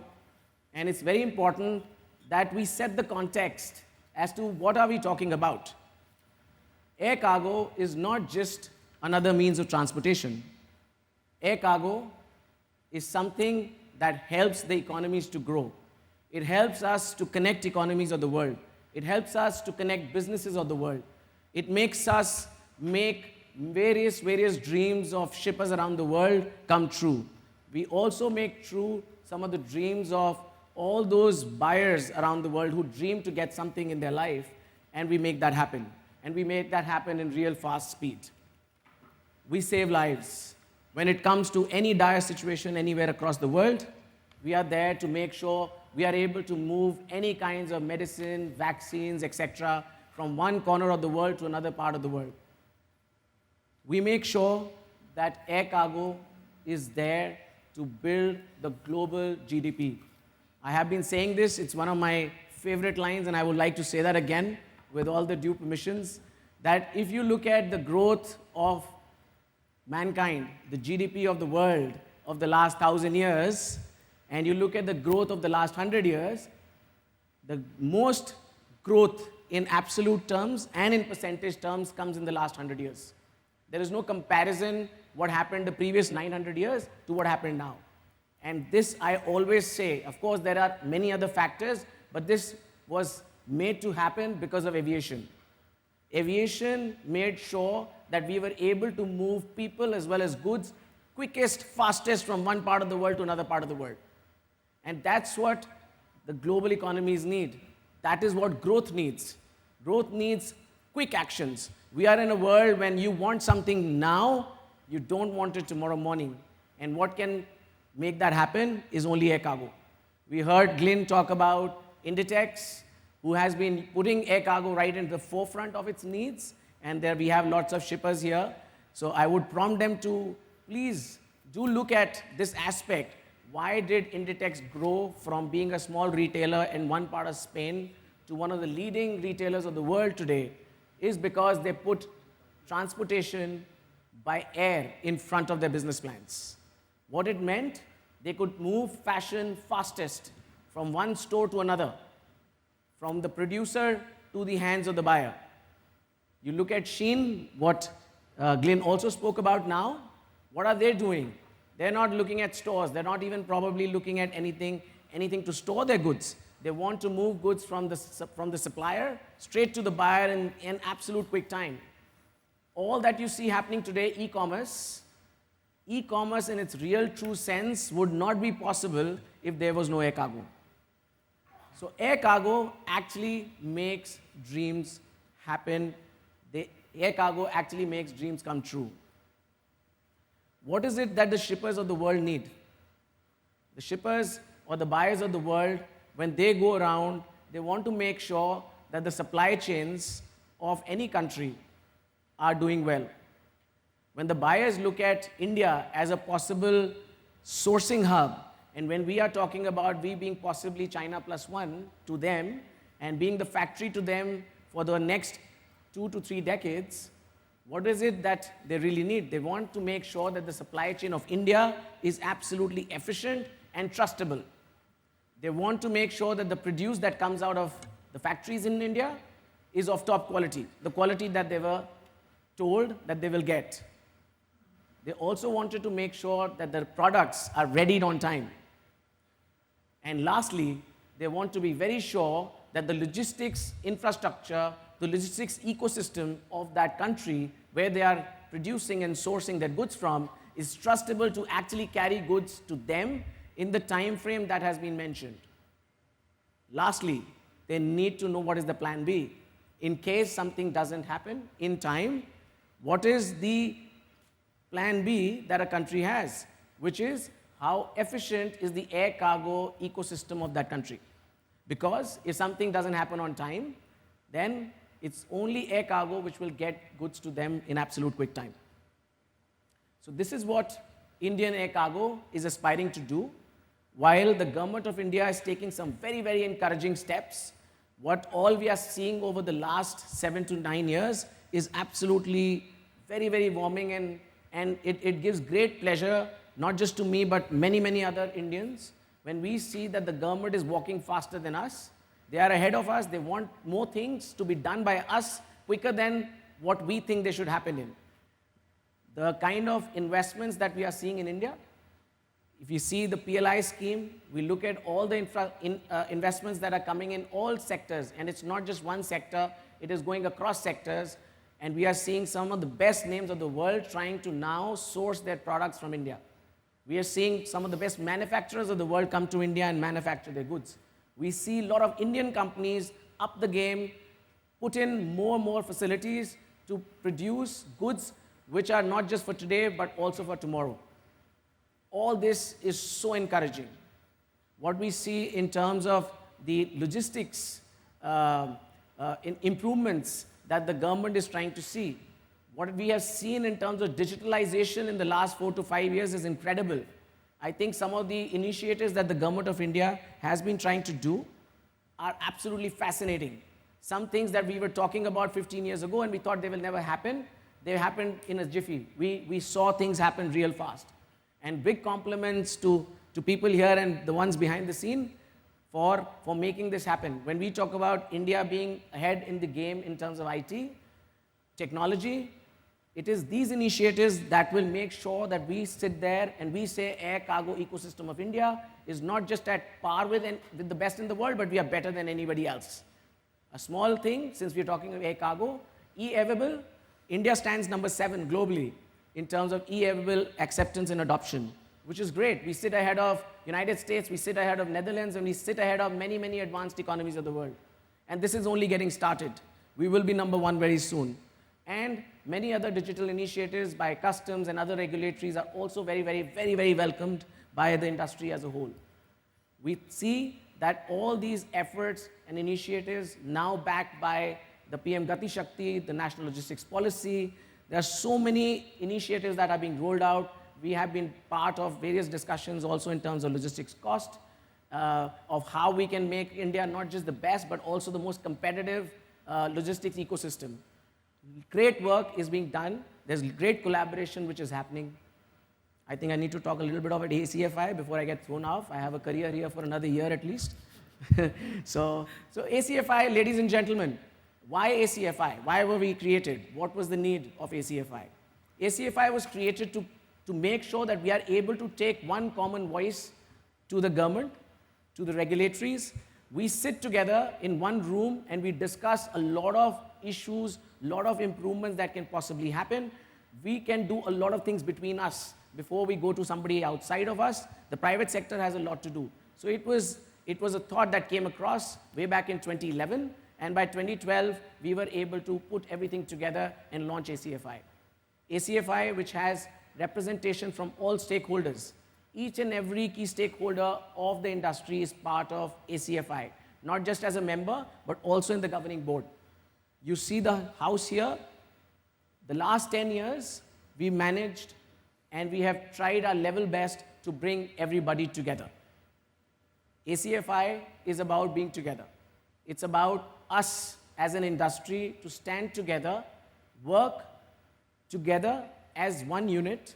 and it's very important that we set the context as to what are we talking about. Air cargo is not just another means of transportation. Air cargo is something that helps the economies to grow. It helps us to connect economies of the world. It helps us to connect businesses of the world. It makes us make various dreams of shippers around the world come true. We also make true some of the dreams of all those buyers around the world who dream to get something in their life, and we make that happen. And we make that happen in real fast speed. We save lives. When it comes to any dire situation anywhere across the world, we are there to make sure we are able to move any kinds of medicine, vaccines, etc., from one corner of the world to another part of the world. We make sure that air cargo is there to build the global GDP. I have been saying this, it's one of my favorite lines, and I would like to say that again with all the due permissions, that if you look at the growth of mankind, the GDP of the world of the last 1,000 years, and you look at the growth of the last 100 years, the most growth in absolute terms and in percentage terms comes in the last 100 years. There is no comparison what happened the previous 900 years to what happened now. And this I always say, of course there are many other factors, but this was made to happen because of aviation. Aviation made sure that we were able to move people as well as goods quickest, fastest from one part of the world to another part of the world. And that's what the global economies need. That is what growth needs. Growth needs quick actions. We are in a world when you want something now, you don't want it tomorrow morning. And what can make that happen is only air cargo. We heard Glyn talk about Inditex, who has been putting air cargo right in the forefront of its needs, and there we have lots of shippers here. So I would prompt them to please do look at this aspect. Why did Inditex grow from being a small retailer in one part of Spain to one of the leading retailers of the world today? Is because they put transportation by air in front of their business plans. What it meant, they could move fashion fastest from one store to another, from the producer to the hands of the buyer. You look at Shein, what Glenn also spoke about now. What are they doing? They're not looking at stores. They're not even probably looking at anything to store their goods. They want to move goods from the supplier straight to the buyer in absolute quick time. All that you see happening today, e-commerce in its real true sense would not be possible if there was no air cargo. So air cargo actually makes dreams happen. Air cargo actually makes dreams come true. What is it that the shippers of the world need? The shippers or the buyers of the world, when they go around, they want to make sure that the supply chains of any country are doing well. When the buyers look at India as a possible sourcing hub, and when we are talking about we being possibly China +1 to them, and being the factory to them for the next 2 to 3 decades, what is it that they really need? They want to make sure that the supply chain of India is absolutely efficient and trustable. They want to make sure that the produce that comes out of the factories in India is of top quality, the quality that they were told that they will get. They also wanted to make sure that their products are readied on time. And lastly, they want to be very sure that the logistics infrastructure, the logistics ecosystem of that country where they are producing and sourcing their goods from is trustable to actually carry goods to them in the time frame that has been mentioned. Lastly, they need to know what is the plan B. In case something doesn't happen in time, what is the plan B that a country has, which is how efficient is the air cargo ecosystem of that country. Because if something doesn't happen on time, then it's only air cargo which will get goods to them in absolute quick time. So this is what Indian air cargo is aspiring to do. While the government of India is taking some very, very encouraging steps, what all we are seeing over the last 7 to 9 years is absolutely very, very warming, and it gives great pleasure, not just to me, but many, many other Indians, when we see that the government is walking faster than us. They are ahead of us. They want more things to be done by us quicker than what we think they should happen in. The kind of investments that we are seeing in India, if you see the PLI scheme, we look at all the investments that are coming in all sectors, and it's not just one sector, it is going across sectors, and we are seeing some of the best names of the world trying to now source their products from India. We are seeing some of the best manufacturers of the world come to India and manufacture their goods. We see a lot of Indian companies up the game, put in more and more facilities to produce goods which are not just for today, but also for tomorrow. All this is so encouraging. What we see in terms of the logistics improvements that the government is trying to see, what we have seen in terms of digitalization in the last 4 to 5 years is incredible. I think some of the initiatives that the government of India has been trying to do are absolutely fascinating. Some things that we were talking about 15 years ago and we thought they will never happen, they happened in a jiffy. We saw things happen real fast. And big compliments to people here and the ones behind the scene for making this happen. When we talk about India being ahead in the game in terms of IT, technology, it is these initiatives that will make sure that we sit there and we say air cargo ecosystem of India is not just at par with the best in the world, but we are better than anybody else. A small thing, since we're talking of air cargo, e-aviable, India stands number 7 globally in terms of e-aviable acceptance and adoption, which is great. We sit ahead of United States, we sit ahead of Netherlands, and we sit ahead of many, many advanced economies of the world. And this is only getting started. We will be number 1 very soon. And many other digital initiatives by customs and other regulatories are also very, very, very, very welcomed by the industry as a whole. We see that all these efforts and initiatives now backed by the PM Gati Shakti, the National Logistics Policy. There are so many initiatives that are being rolled out. We have been part of various discussions also in terms of logistics cost, of how we can make India not just the best, but also the most competitive logistics ecosystem. Great work is being done. There's great collaboration which is happening. I think I need to talk a little bit about ACFI before I get thrown off. I have a career here for another year at least. So ACFI, ladies and gentlemen, Why ACFI? Why were we created? What was the need of ACFI? ACFI was created to make sure that we are able to take one common voice to the government, to the regulatories. We sit together in one room and we discuss a lot of issues, a lot of improvements that can possibly happen. We can do a lot of things between us before we go to somebody outside of us. The private sector has a lot to do. So it was a thought that came across way back in 2011, and by 2012, we were able to put everything together and launch ACFI. ACFI, which has representation from all stakeholders. Each and every key stakeholder of the industry is part of ACFI, not just as a member, but also in the governing board. You see the house here. The last 10 years, we managed and we have tried our level best to bring everybody together. ACFI is about being together. It's about us as an industry to stand together, work together as one unit,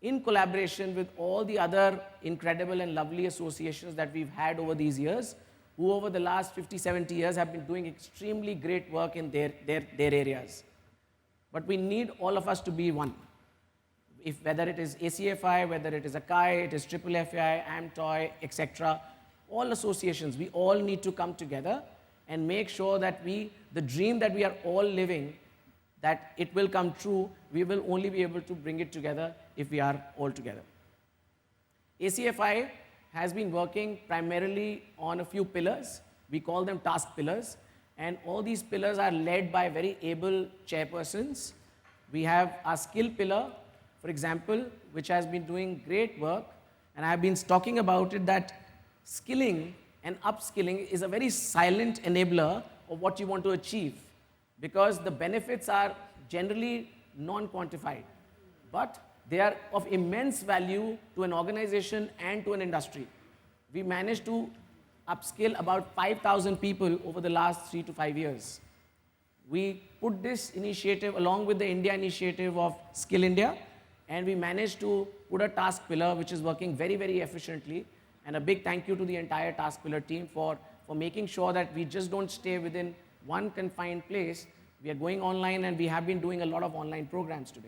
in collaboration with all the other incredible and lovely associations that we've had over these years, who over the last 50, 70 years have been doing extremely great work in their areas. But we need all of us to be one. Whether it is ACFI, whether it is ACFI, it is AAFI, AMTOI, etc., all associations, we all need to come together and make sure that the dream that we are all living, that it will come true. We will only be able to bring it together if we are all together. ACFI has been working primarily on a few pillars. We call them task pillars. And all these pillars are led by very able chairpersons. We have our skill pillar, for example, which has been doing great work. And I've been talking about it that skilling and upskilling is a very silent enabler of what you want to achieve, because the benefits are generally non-quantified, but they are of immense value to an organization and to an industry. We managed to upskill about 5,000 people over the last 3 to 5 years. We put this initiative along with the India initiative of Skill India, and we managed to put a task pillar which is working very, very efficiently. And a big thank you to the entire task pillar team for making sure that we just don't stay within one confined place. We are going online, and we have been doing a lot of online programs today.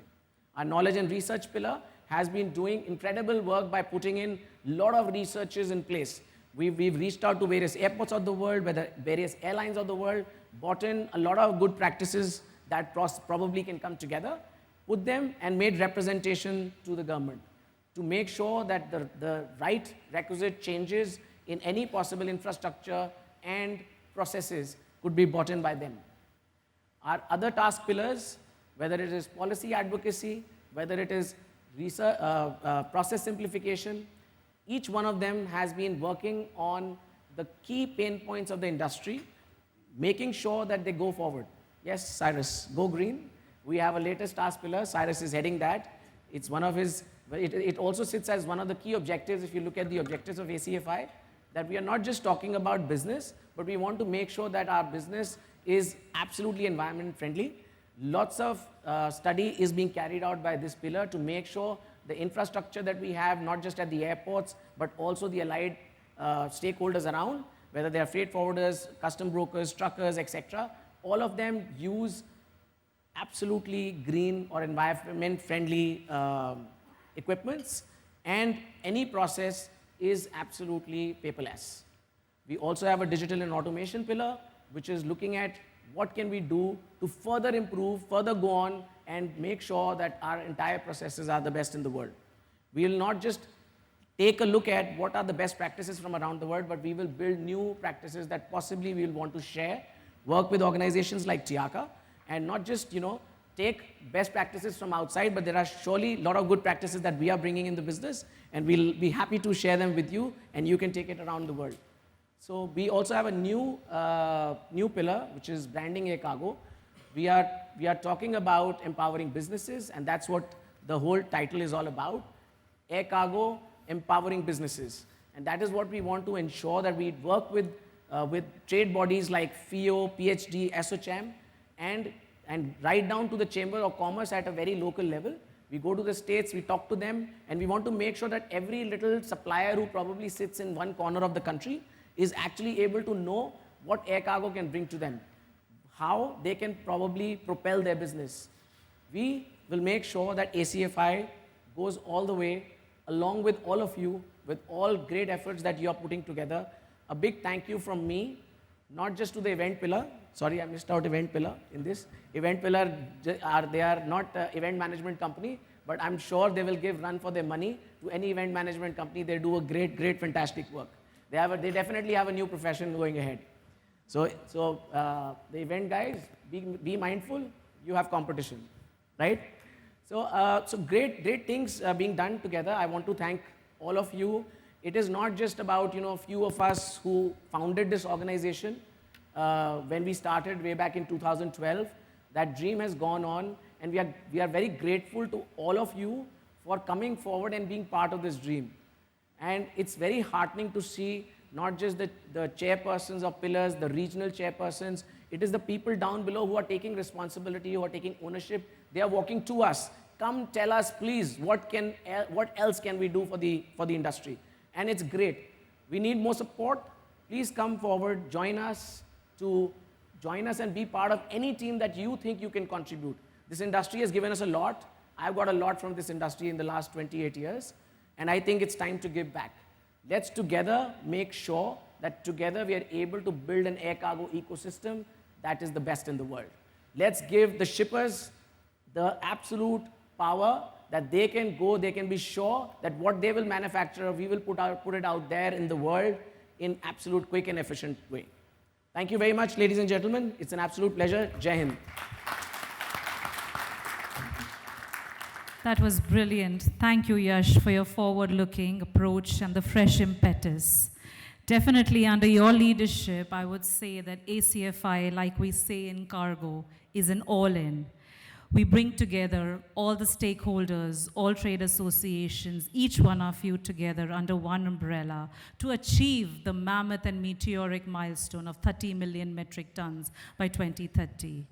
Our knowledge and research pillar has been doing incredible work by putting in a lot of researches in place. We've reached out to various airports of the world, various airlines of the world, brought in a lot of good practices that probably can come together, put them and made representation to the government to make sure that the right requisite changes in any possible infrastructure and processes could be brought in by them. Our other task pillars, whether it is policy advocacy, whether it is research, process simplification, each one of them has been working on the key pain points of the industry, making sure that they go forward. Yes, Cyrus, go green. We have a latest task pillar. Cyrus is heading that. It's one of his, it also sits as one of the key objectives, if you look at the objectives of ACFI, that we are not just talking about business, but we want to make sure that our business is absolutely environment friendly. Lots of study is being carried out by this pillar to make sure the infrastructure that we have, not just at the airports, but also the allied stakeholders around, whether they are freight forwarders, custom brokers, truckers, etc., all of them use absolutely green or environment-friendly equipments, and any process is absolutely paperless. We also have a digital and automation pillar, which is looking at what can we do to further improve, further go on, and make sure that our entire processes are the best in the world. We will not just take a look at what are the best practices from around the world, but we will build new practices that possibly we will want to share, work with organizations like TIACA, and not just, take best practices from outside, but there are surely a lot of good practices that we are bringing in the business, and we'll be happy to share them with you, and you can take it around the world. So we also have a new pillar, which is branding air cargo. We are talking about empowering businesses, and that's what the whole title is all about. Air cargo, empowering businesses. And that is what we want to ensure, that we work with trade bodies like FIO, PhD, ASSOCHAM, and right down to the Chamber of Commerce at a very local level. We go to the states, we talk to them, and we want to make sure that every little supplier who probably sits in one corner of the country is actually able to know what air cargo can bring to them. how they can probably propel their business. We will make sure that ACFI goes all the way along with all of you, with all great efforts that you are putting together. A big thank you from me, not just to the event pillar. Sorry, I missed out event pillar in this. Event pillar, they are not an event management company, but I'm sure they will give run for their money to any event management company. They do a great, fantastic work. They definitely have a new profession going ahead. So the event guys, be mindful, you have competition, right? So great things being done together. I want to thank all of you. It is not just about a few of us who founded this organization. When we started way back in 2012, that dream has gone on, and we are very grateful to all of you for coming forward and being part of this dream. And it's very heartening to see not just the chairpersons of pillars, the regional chairpersons, it is the people down below who are taking responsibility, who are taking ownership. They are walking to us. Come tell us, please, what else can we do for the industry? And it's great. We need more support. Please come forward, join us and be part of any team that you think you can contribute. This industry has given us a lot. I've got a lot from this industry in the last 28 years, and I think it's time to give back. Let's together make sure that together we are able to build an air cargo ecosystem that is the best in the world. Let's give the shippers the absolute power that they can be sure that what they will manufacture, we will put it out there in the world in absolute quick and efficient way. Thank you very much, ladies and gentlemen. It's an absolute pleasure. Jai Hind. That was brilliant. Thank you, Yash, for your forward-looking approach and the fresh impetus. Definitely under your leadership, I would say that ACFI, like we say in cargo, is an all-in. We bring together all the stakeholders, all trade associations, each one of you together under one umbrella to achieve the mammoth and meteoric milestone of 30 million metric tons by 2030.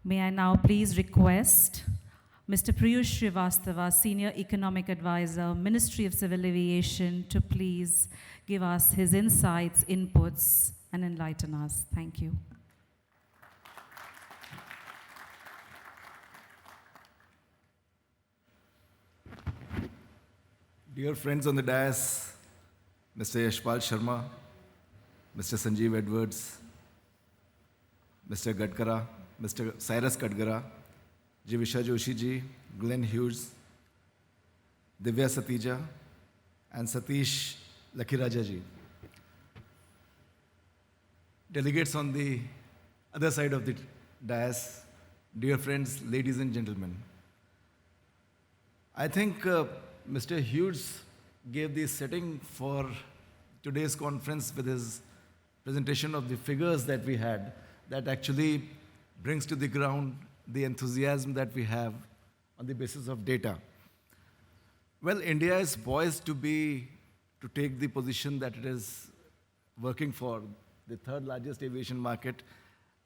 May I now please request Mr. Piyush Srivastava, Senior Economic Advisor, Ministry of Civil Aviation, to please give us his insights, inputs, and enlighten us. Thank you. Dear friends on the dais, Mr. Yashpal Sharma, Mr. Sanjeev Edwards, Mr. Gadkara, Mr. Cyrus Kadgara, Jivisha Joshi ji, Glenn Hughes, Divya Satija, and Satish Lakhiraja ji. Delegates on the other side of the dais, dear friends, ladies and gentlemen. I think Mr. Hughes gave the setting for today's conference with his presentation of the figures that we had that actually brings to the ground the enthusiasm that we have on the basis of data. Well, India is poised to take the position that it is working for, the third largest aviation market,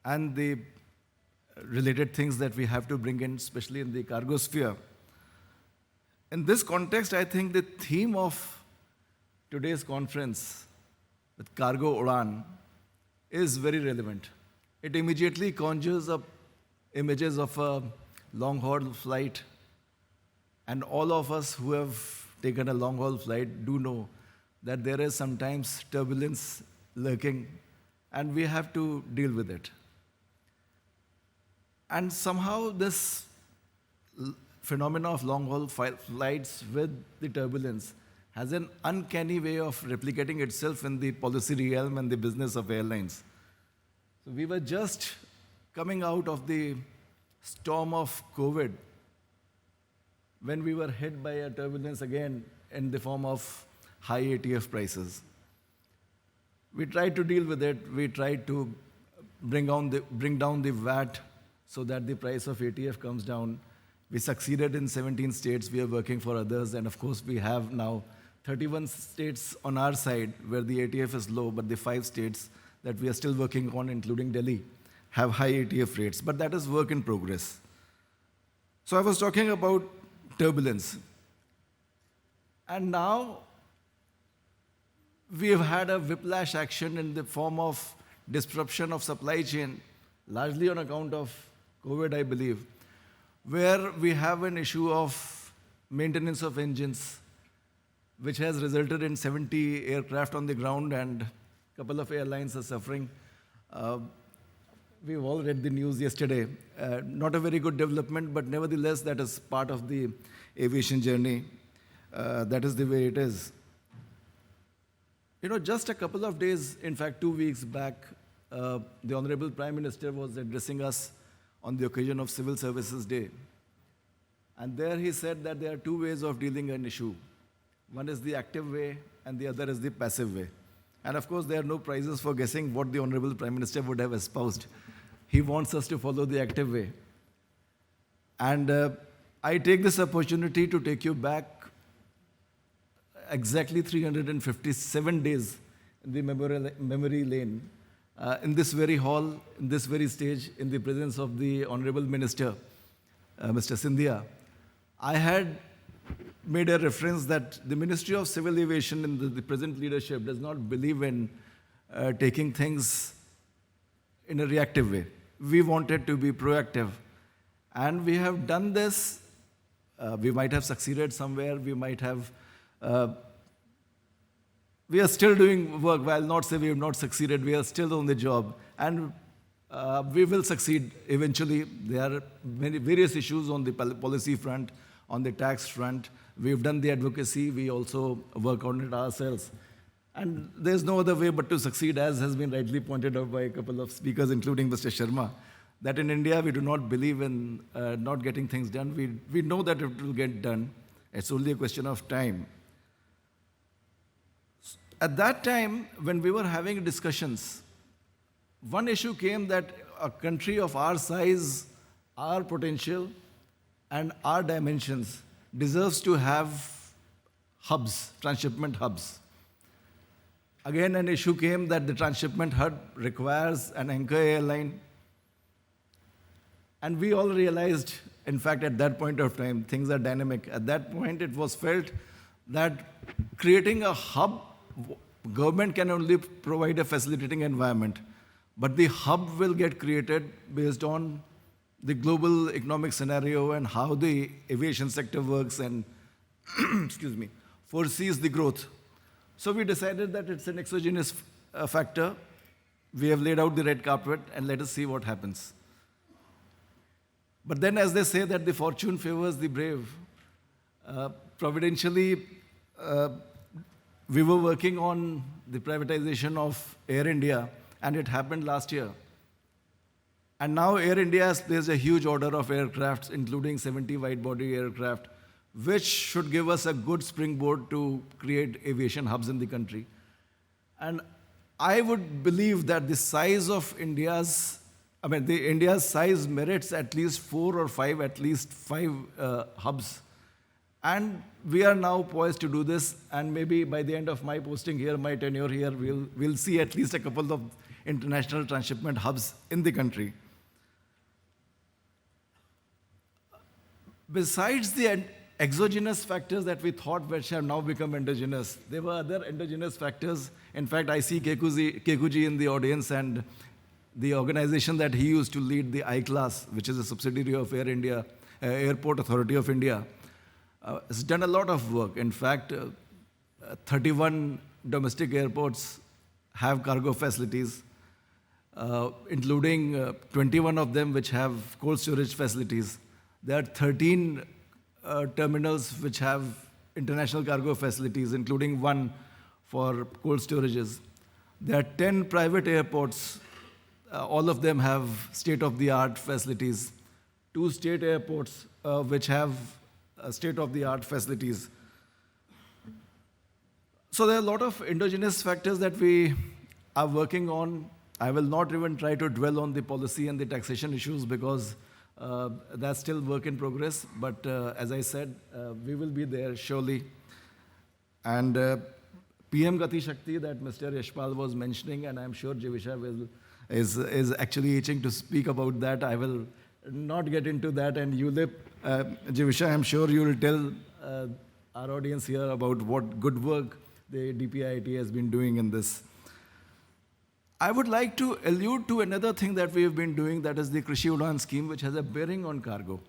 and the related things that we have to bring in, especially in the cargo sphere. In this context, I think the theme of today's conference with Cargo UDAAN is very relevant. It immediately conjures up images of a long-haul flight, and all of us who have taken a long-haul flight do know that there is sometimes turbulence lurking, and we have to deal with it. And somehow this phenomena of long-haul flights with the turbulence has an uncanny way of replicating itself in the policy realm and the business of airlines. So we were just coming out of the storm of COVID when we were hit by a turbulence again in the form of high ATF prices. We tried to deal with it. We tried to bring down the VAT so that the price of ATF comes down. We succeeded in 17 states. We are working for others. And of course, we have now 31 states on our side where the ATF is low, but the 5 states that we are still working on, including Delhi, have high ATF rates. But that is work in progress. So I was talking about turbulence. And now we have had a whiplash action in the form of disruption of supply chain, largely on account of COVID, I believe, where we have an issue of maintenance of engines, which has resulted in 70 aircraft on the ground and a couple of airlines are suffering. We've all read the news yesterday. Not a very good development, but nevertheless, that is part of the aviation journey. That is the way it is. You know, just a couple of days, in fact, 2 weeks back, the Honorable Prime Minister was addressing us on the occasion of Civil Services Day. And there he said that there are two ways of dealing an issue. One is the active way, and the other is the passive way. And of course, there are no prizes for guessing what the Honorable Prime Minister would have espoused. He wants us to follow the active way. And I take this opportunity to take you back exactly 357 days in the memory lane, in this very hall, in this very stage, in the presence of the Honorable Minister, Mr. Scindia. I had made a reference that the Ministry of Civil Aviation in the present leadership does not believe in taking things in a reactive way. We wanted to be proactive. And we have done this. We might have succeeded somewhere. We might have... we are still doing work. While not say we have not succeeded, we are still on the job. And we will succeed eventually. There are various issues on the policy front, on the tax front. We've done the advocacy. We also work on it ourselves. And there's no other way but to succeed, as has been rightly pointed out by a couple of speakers, including Mr. Sharma, that in India we do not believe in not getting things done. We know that it will get done. It's only a question of time. At that time, when we were having discussions, one issue came that a country of our size, our potential, and our dimensions deserves to have hubs, transshipment hubs. Again, an issue came that the transshipment hub requires an anchor airline. And we all realized, in fact, at that point of time, things are dynamic. At that point, it was felt that creating a hub, government can only provide a facilitating environment. But the hub will get created based on the global economic scenario and how the aviation sector works and, excuse me, foresees the growth. So we decided that it's an exogenous factor. We have laid out the red carpet and let us see what happens. But then, as they say that the fortune favors the brave, providentially, we were working on the privatization of Air India, and it happened last year. And now Air India has placed a huge order of aircrafts, including 70 wide-body aircraft, which should give us a good springboard to create aviation hubs in the country. And I would believe that the size of India's size merits at least 4 or 5, at least 5 hubs. And we are now poised to do this, and maybe by the end of my posting here, my tenure here, we'll see at least a couple of international transshipment hubs in the country. Besides the exogenous factors that we thought which have now become endogenous, there were other endogenous factors. In fact, I see Kekuji in the audience, and the organization that he used to lead, the I-Class, which is a subsidiary of Air India, Airport Authority of India, has done a lot of work. In fact, 31 domestic airports have cargo facilities, including 21 of them which have cold storage facilities. There are 13 terminals which have international cargo facilities, including one for cold storages. There are 10 private airports. All of them have state-of-the-art facilities. 2 state airports which have state-of-the-art facilities. So there are a lot of endogenous factors that we are working on. I will not even try to dwell on the policy and the taxation issues because that's still work in progress. But as I said, we will be there surely. And PM Gati Shakti that Mr. Yashpal was mentioning, and I'm sure Jivisha is actually itching to speak about that. I will not get into that. And Ulip, Jivisha, I'm sure you will tell our audience here about what good work the DPIIT has been doing in this. I would like to allude to another thing that we have been doing, that is the Krishi UDAAN scheme, which has a bearing on cargo.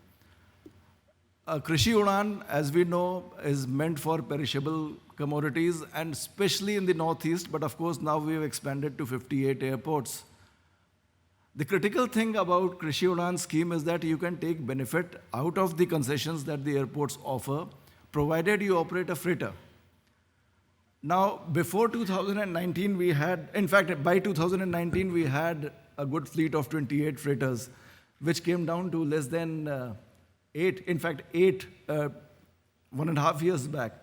Krishi UDAAN, as we know, is meant for perishable commodities, and especially in the Northeast, but of course now we have expanded to 58 airports. The critical thing about Krishi UDAAN scheme is that you can take benefit out of the concessions that the airports offer, provided you operate a freighter. Now, before 2019, we had, in fact, by 2019, we had a good fleet of 28 freighters, which came down to less than 8, in fact, 8 1.5 years back.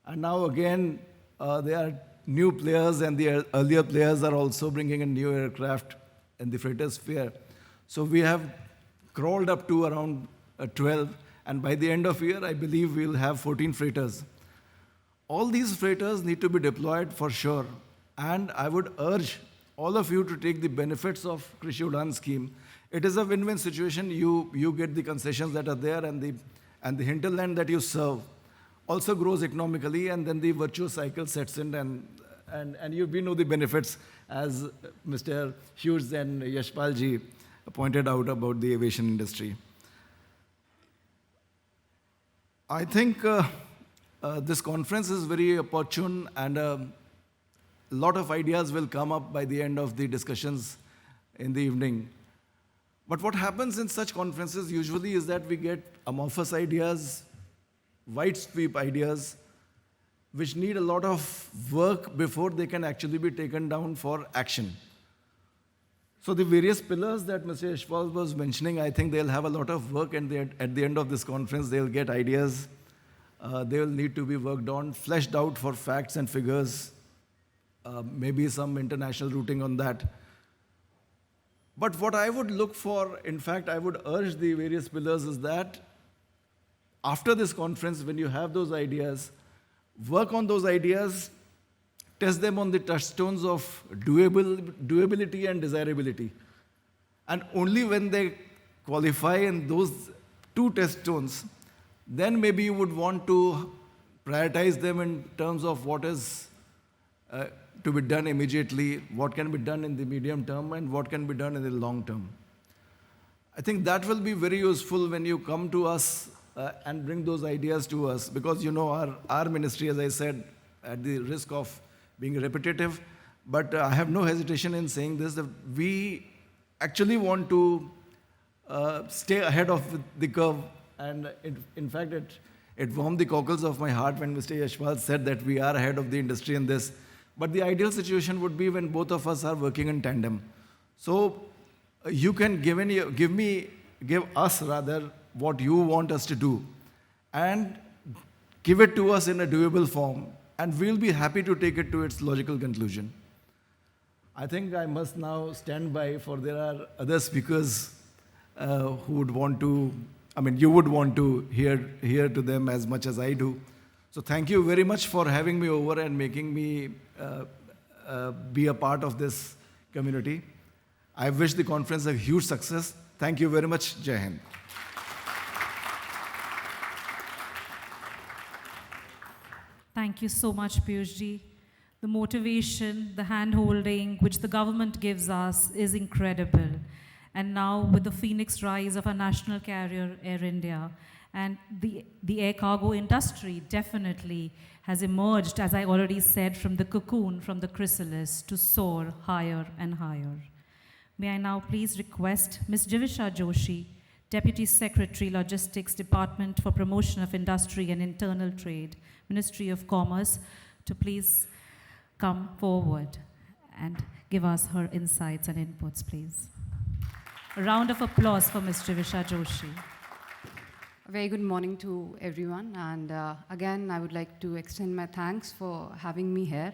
And now again, there are new players, and the earlier players are also bringing in new aircraft in the freighter sphere. So we have crawled up to around 12, and by the end of year, I believe we'll have 14 freighters. All these freighters need to be deployed for sure, and I would urge all of you to take the benefits of Krishi UDAAN scheme. It is a win-win situation. You get the concessions that are there, and the hinterland that you serve also grows economically, and then the virtuous cycle sets in, and we know the benefits, as Mr. Hughes and Yashpal ji pointed out about the aviation industry. I think this conference is very opportune, and a lot of ideas will come up by the end of the discussions in the evening. But what happens in such conferences usually is that we get amorphous ideas, wide sweep ideas, which need a lot of work before they can actually be taken down for action. So the various pillars that Mr. Yashpal was mentioning, I think they'll have a lot of work, and at the end of this conference, they'll get ideas. They will need to be worked on, fleshed out for facts and figures, maybe some international routing on that. But what I would look for, in fact, I would urge the various pillars, is that after this conference, when you have those ideas, work on those ideas, test them on the touchstones of doability and desirability. And only when they qualify in those two test stones, then maybe you would want to prioritize them in terms of what is to be done immediately, what can be done in the medium term, and what can be done in the long term. I think that will be very useful when you come to us and bring those ideas to us, because you know our ministry, as I said, at the risk of being repetitive, but I have no hesitation in saying this, that we actually want to stay ahead of the curve. And in fact, it warmed the cockles of my heart when Mr. Yashpal said that we are ahead of the industry in this. But the ideal situation would be when both of us are working in tandem. So you can give us what you want us to do, and give it to us in a doable form, and we'll be happy to take it to its logical conclusion. I think I must now stand by, for there are other speakers who would want to, you would want to hear to them as much as I do. So thank you very much for having me over and making me be a part of this community. I wish the conference a huge success. Thank you very much. Jai Hind. Thank you so much, Piyush ji. The motivation, the hand-holding which the government gives us is incredible. And now with the phoenix rise of our national carrier, Air India, and the air cargo industry definitely has emerged, as I already said, from the cocoon, from the chrysalis, to soar higher and higher. May I now please request Ms. Jivisha Joshi, Deputy Secretary, Logistics Department for Promotion of Industry and Internal Trade, Ministry of Commerce, to please come forward and give us her insights and inputs, please. A round of applause for Ms. Jivisha Joshi. A very good morning to everyone, and again, I would like to extend my thanks for having me here.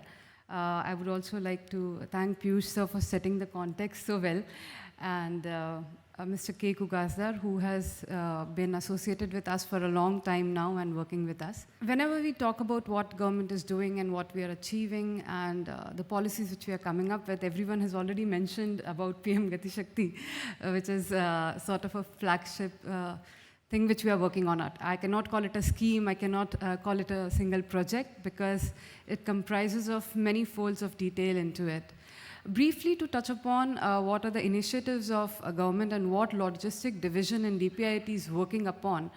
I would also like to thank Piyush sir for setting the context so well, and Mr. K. Kugasdar, who has been associated with us for a long time now and working with us. Whenever we talk about what government is doing and what we are achieving and the policies which we are coming up with, everyone has already mentioned about PM Gati Shakti, which is sort of a flagship thing which we are working on. I cannot call it a scheme, I cannot call it a single project, because it comprises of many folds of detail into it. Briefly to touch upon what are the initiatives of government and what logistic division in DPIIT is working upon,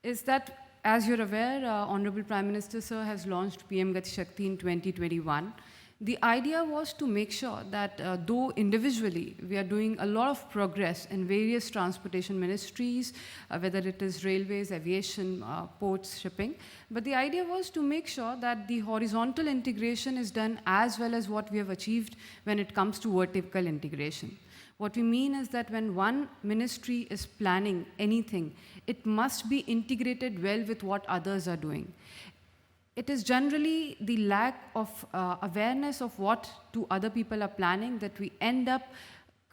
is that, as you're aware, Honorable Prime Minister Sir has launched PM Gati Shakti in 2021. The idea was to make sure that though individually we are doing a lot of progress in various transportation ministries, whether it is railways, aviation, ports, shipping, but the idea was to make sure that the horizontal integration is done as well as what we have achieved when it comes to vertical integration. What we mean is that when one ministry is planning anything, it must be integrated well with what others are doing. It is generally the lack of awareness of what two other people are planning that we end up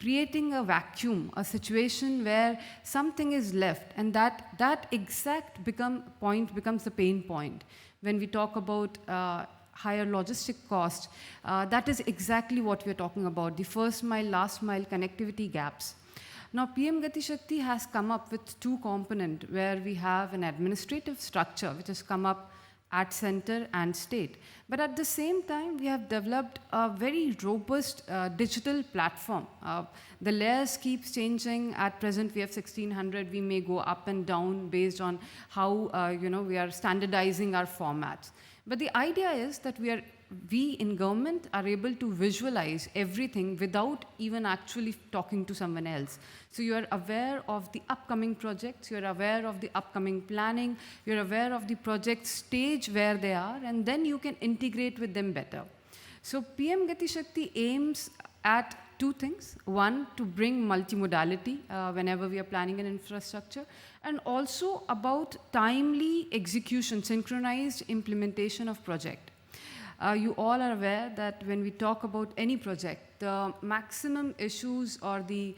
creating a vacuum, a situation where something is left, and that exact point becomes the pain point. When we talk about higher logistic cost, that is exactly what we're talking about, the first mile, last mile connectivity gaps. Now, PM Gati Shakti has come up with two components where we have an administrative structure which has come up at center and state. But at the same time, we have developed a very robust digital platform. The layers keep changing. At present, we have 1600. We may go up and down based on how we are standardizing our formats. But the idea is that we in government are able to visualize everything without even actually talking to someone else. So you are aware of the upcoming projects, you're aware of the upcoming planning, you're aware of the project stage where they are, and then you can integrate with them better. So PM Gati Shakti aims at two things. One, to bring multimodality whenever we are planning an infrastructure, and also about timely execution, synchronized implementation of project. You all are aware that when we talk about any project, the maximum issues or the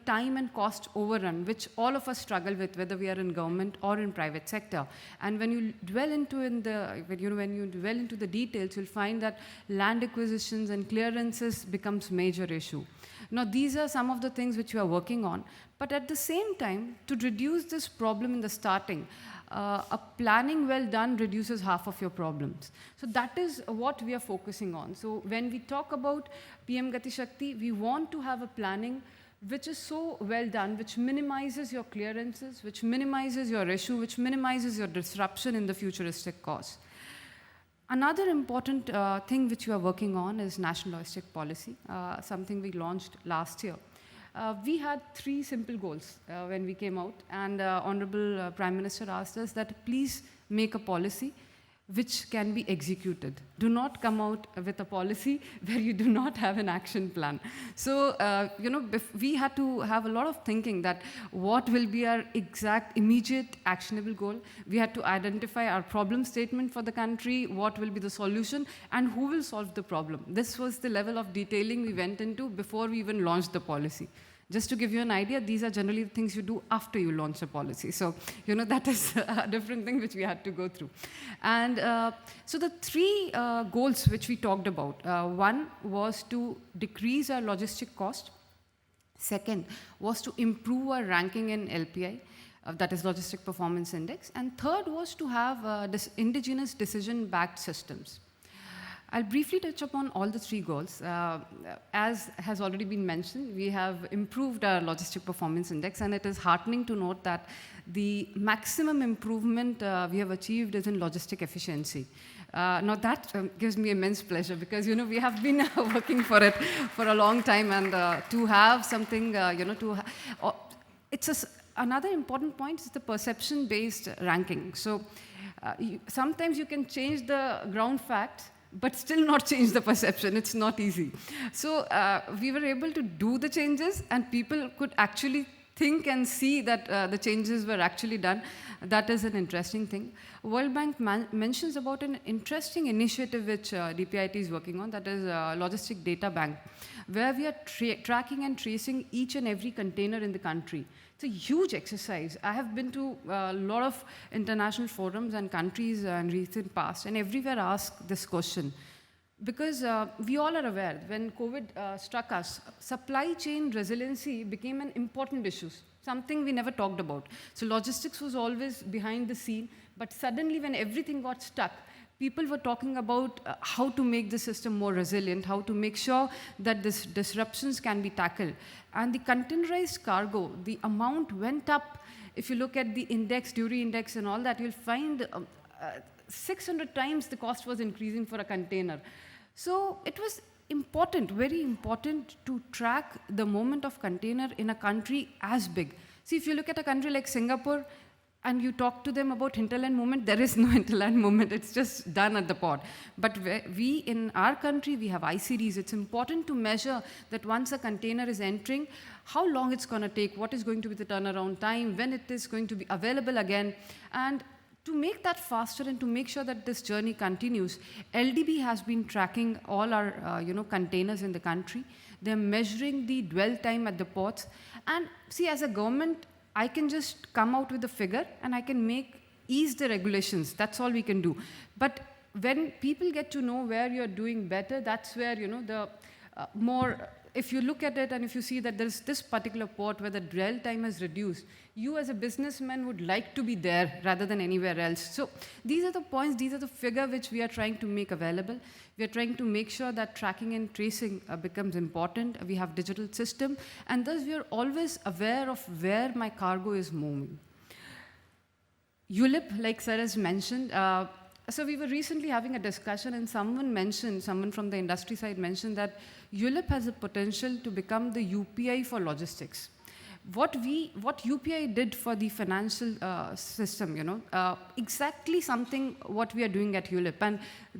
time and cost overrun, which all of us struggle with, whether we are in government or in private sector. And when you dwell into the details, you'll find that land acquisitions and clearances becomes major issue. Now, these are some of the things which we are working on. But at the same time, to reduce this problem in the starting, a planning well done reduces half of your problems. So that is what we are focusing on. So when we talk about PM Gati Shakti, we want to have a planning which is so well done, which minimizes your clearances, which minimizes your issue, which minimizes your disruption in the futuristic course. Another important thing which we are working on is national logistic policy, something we launched last year. We had three simple goals when we came out, and Honorable Prime Minister asked us that please make a policy which can be executed. Do not come out with a policy where you do not have an action plan. So, we had to have a lot of thinking that what will be our exact immediate actionable goal. We had to identify our problem statement for the country, what will be the solution, and who will solve the problem. This was the level of detailing we went into before we even launched the policy. Just to give you an idea, these are generally the things you do after you launch a policy. So, that is a different thing which we had to go through. And so the three goals which we talked about, one was to decrease our logistic cost. Second was to improve our ranking in LPI, that is Logistic Performance Index. And third was to have indigenous decision-backed systems. I'll briefly touch upon all the three goals. As has already been mentioned, we have improved our Logistic Performance Index, and it is heartening to note that the maximum improvement we have achieved is in logistic efficiency. Now that gives me immense pleasure because, we have been working for it for a long time, and to have something, another important point is the perception-based ranking. So sometimes you can change the ground facts, but still not change the perception. It's not easy. So we were able to do the changes, and people could actually think and see that the changes were actually done. That is an interesting thing. World Bank mentions about an interesting initiative which DPIIT is working on, that is Logistic Data Bank, where we are tracking and tracing each and every container in the country. It's a huge exercise. I have been to a lot of international forums and countries in recent past, and everywhere ask this question. Because we all are aware, when COVID struck us, supply chain resiliency became an important issue, something we never talked about. So logistics was always behind the scene, but suddenly when everything got stuck, people were talking about how to make the system more resilient, how to make sure that this disruptions can be tackled. And the containerized cargo, the amount went up. If you look at the index, Dury index and all that, you'll find 600 times the cost was increasing for a container. So it was important, very important to track the movement of container in a country as big. See, if you look at a country like Singapore and you talk to them about hinterland movement, there is no hinterland movement. It's just done at the port. But we, in our country, we have ICDs. It's important to measure that once a container is entering, how long it's going to take, what is going to be the turnaround time, when it is going to be available again. And to make that faster and to make sure that this journey continues, LDB has been tracking all our containers in the country. They're measuring the dwell time at the ports. And see, as a government, I can just come out with a figure and I can ease the regulations. That's all we can do. But when people get to know where you're doing better, that's where, the more, if you look at it and if you see that there's this particular port where the dwell time is reduced, you as a businessman would like to be there rather than anywhere else. So these are the points, these are the figure which we are trying to make available. We are trying to make sure that tracking and tracing becomes important. We have digital system, and thus we are always aware of where my cargo is moving. ULIP, like Sir has mentioned, so we were recently having a discussion and someone from the industry side mentioned that ULIP has the potential to become the UPI for logistics. What UPI did for the financial system, exactly something what we are doing at ULIP. And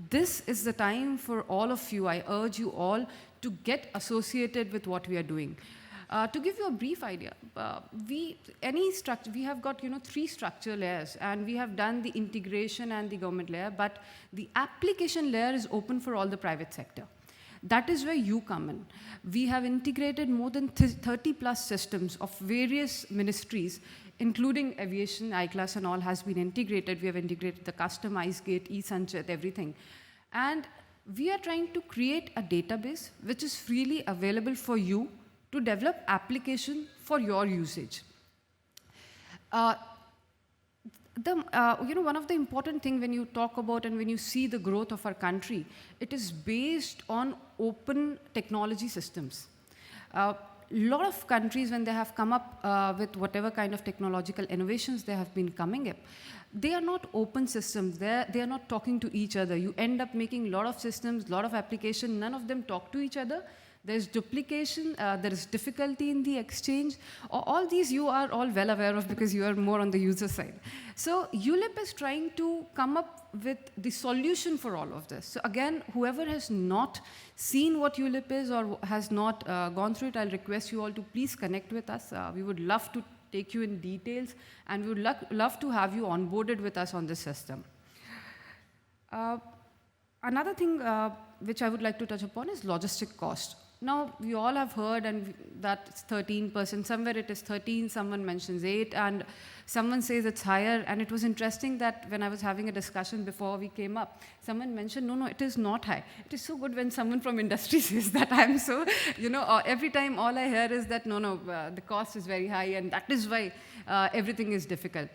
this is the time for all of you, I urge you all to get associated with what we are doing. To give you a brief idea, we have got 3 structure layers, and we have done the integration and the government layer, but the application layer is open for all the private sector. That is where you come in. We have integrated more than 30 plus systems of various ministries, including aviation, I-Class and all has been integrated. We have integrated the custom, IceGate, eSanchet, everything. And we are trying to create a database which is freely available for you to develop application for your usage. One of the important things when you talk about and when you see the growth of our country, it is based on open technology systems. A lot of countries, when they have come up with whatever kind of technological innovations they have been coming up, they are not open systems. They are not talking to each other. You end up making a lot of systems, a lot of applications, none of them talk to each other. There's duplication, there is difficulty in the exchange. All these you are all well aware of because you are more on the user side. So ULIP is trying to come up with the solution for all of this. So again, whoever has not seen what ULIP is or has not gone through it, I'll request you all to please connect with us. We would love to take you in details, and we would love to have you onboarded with us on this system. Another thing which I would like to touch upon is logistic cost. Now, we all have heard and that it's 13%, somewhere it is 13, someone mentions 8, and someone says it's higher. And it was interesting that when I was having a discussion before we came up, someone mentioned, no, it is not high. It is so good when someone from industry says that. I'm so, every time all I hear is that, the cost is very high, and that is why everything is difficult.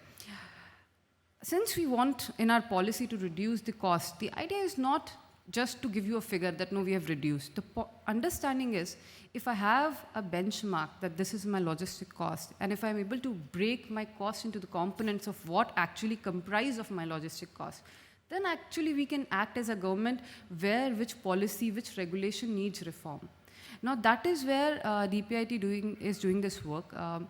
Since we want in our policy to reduce the cost, the idea is not just to give you a figure that, no, we have reduced. The understanding is, if I have a benchmark that this is my logistic cost, and if I'm able to break my cost into the components of what actually comprise of my logistic cost, then actually we can act as a government which policy, which regulation needs reform. Now that is where DPIT is doing this work. A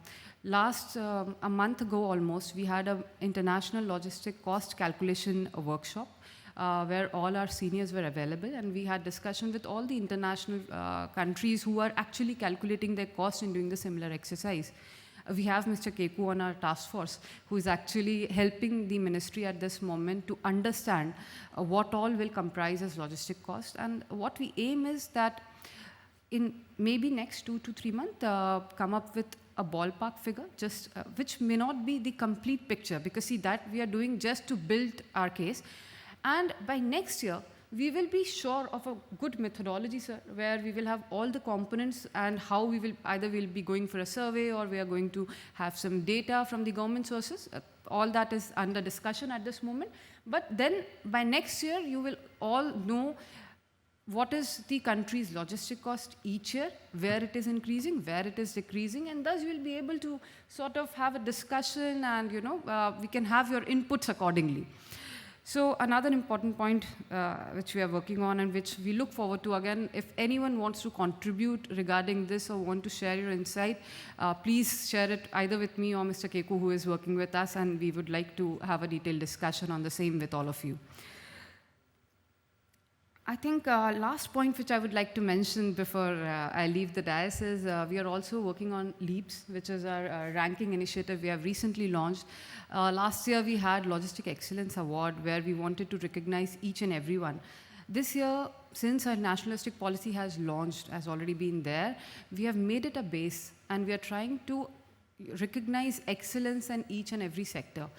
month ago almost, we had an international logistic cost calculation workshop where all our seniors were available, and we had discussion with all the international countries who are actually calculating their cost and doing the similar exercise. We have Mr. Keku on our task force, who is actually helping the ministry at this moment to understand what all will comprise as logistic cost. And what we aim is that in maybe next 2 to 3 months, come up with a ballpark figure, just which may not be the complete picture, because see, that we are doing just to build our case. And by next year, we will be sure of a good methodology, sir, where we will have all the components and how we will, either we'll be going for a survey or we are going to have some data from the government sources. all that is under discussion at this moment. But then by next year, you will all know what is the country's logistic cost each year, where it is increasing, where it is decreasing, and thus you will be able to sort of have a discussion and, we can have your inputs accordingly. So another important point which we are working on and which we look forward to, again, if anyone wants to contribute regarding this or want to share your insight, please share it either with me or Mr. Keku, who is working with us, and we would like to have a detailed discussion on the same with all of you. I think last point which I would like to mention before I leave the dais is we are also working on LEAPS, which is our ranking initiative we have recently launched. Last year we had Logistic Excellence Award where we wanted to recognize each and everyone. This year, since our nationalistic policy has launched, has already been there, we have made it a base and we are trying to recognize excellence in each and every sector.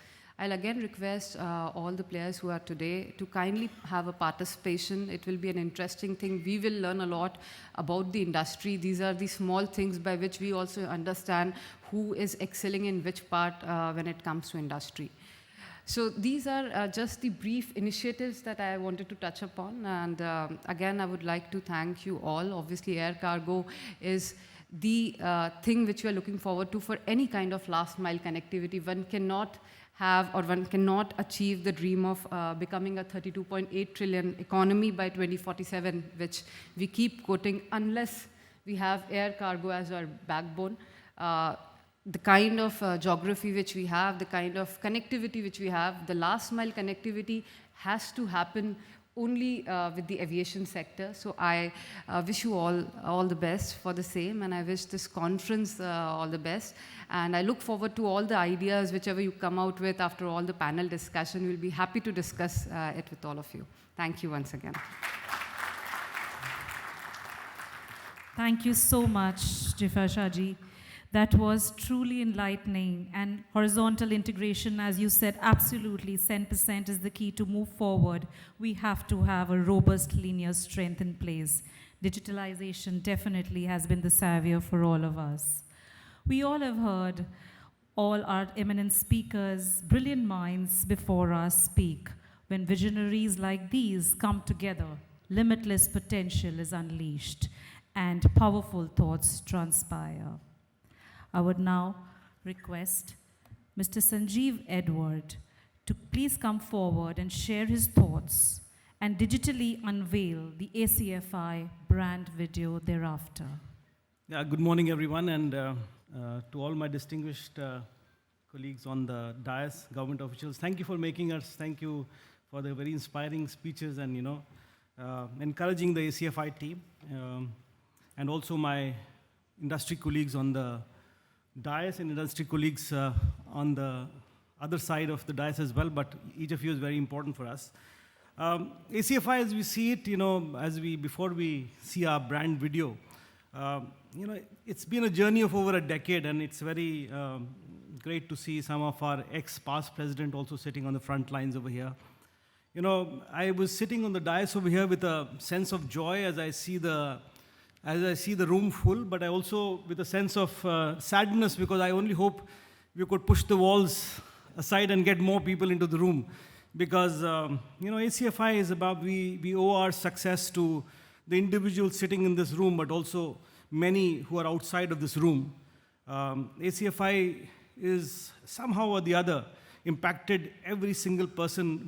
I'll again request all the players who are today to kindly have a participation. It will be an interesting thing. We will learn a lot about the industry. These are the small things by which we also understand who is excelling in which part when it comes to industry. So these are just the brief initiatives that I wanted to touch upon. And again, I would like to thank you all. Obviously, air cargo is the thing which we are looking forward to for any kind of last mile connectivity. One cannot have or one cannot achieve the dream of becoming a 32.8 trillion economy by 2047, which we keep quoting, unless we have air cargo as our backbone. The kind of geography which we have, the kind of connectivity which we have, the last mile connectivity has to happen only with the aviation sector. So I wish you all the best for the same, and I wish this conference all the best. And I look forward to all the ideas, whichever you come out with after all the panel discussion. We'll be happy to discuss it with all of you. Thank you once again. Thank you so much, Jifar ji. That was truly enlightening, and horizontal integration, as you said, absolutely 10% is the key to move forward. We have to have a robust linear strength in place. Digitalization definitely has been the savior for all of us. We all have heard all our eminent speakers, brilliant minds before us speak. When visionaries like these come together, limitless potential is unleashed and powerful thoughts transpire. I would now request Mr. Sanjeev Edward to please come forward and share his thoughts and digitally unveil the ACFI brand video thereafter. Yeah, good morning, everyone, and to all my distinguished colleagues on the dais, government officials, thank you for making us, thank you for the very inspiring speeches and, encouraging the ACFI team, and also my industry colleagues on the dais and industry colleagues on the other side of the dais as well, but each of you is very important for us. ACFI, as we see it, before we see our brand video, it's been a journey of over a decade, and it's very great to see some of our ex-past president also sitting on the front lines over here. I was sitting on the dais over here with a sense of joy as I see the room full, but I also with a sense of sadness, because I only hope we could push the walls aside and get more people into the room. Because, ACFI is about, we owe our success to the individuals sitting in this room, but also many who are outside of this room. ACFI is somehow or the other impacted every single person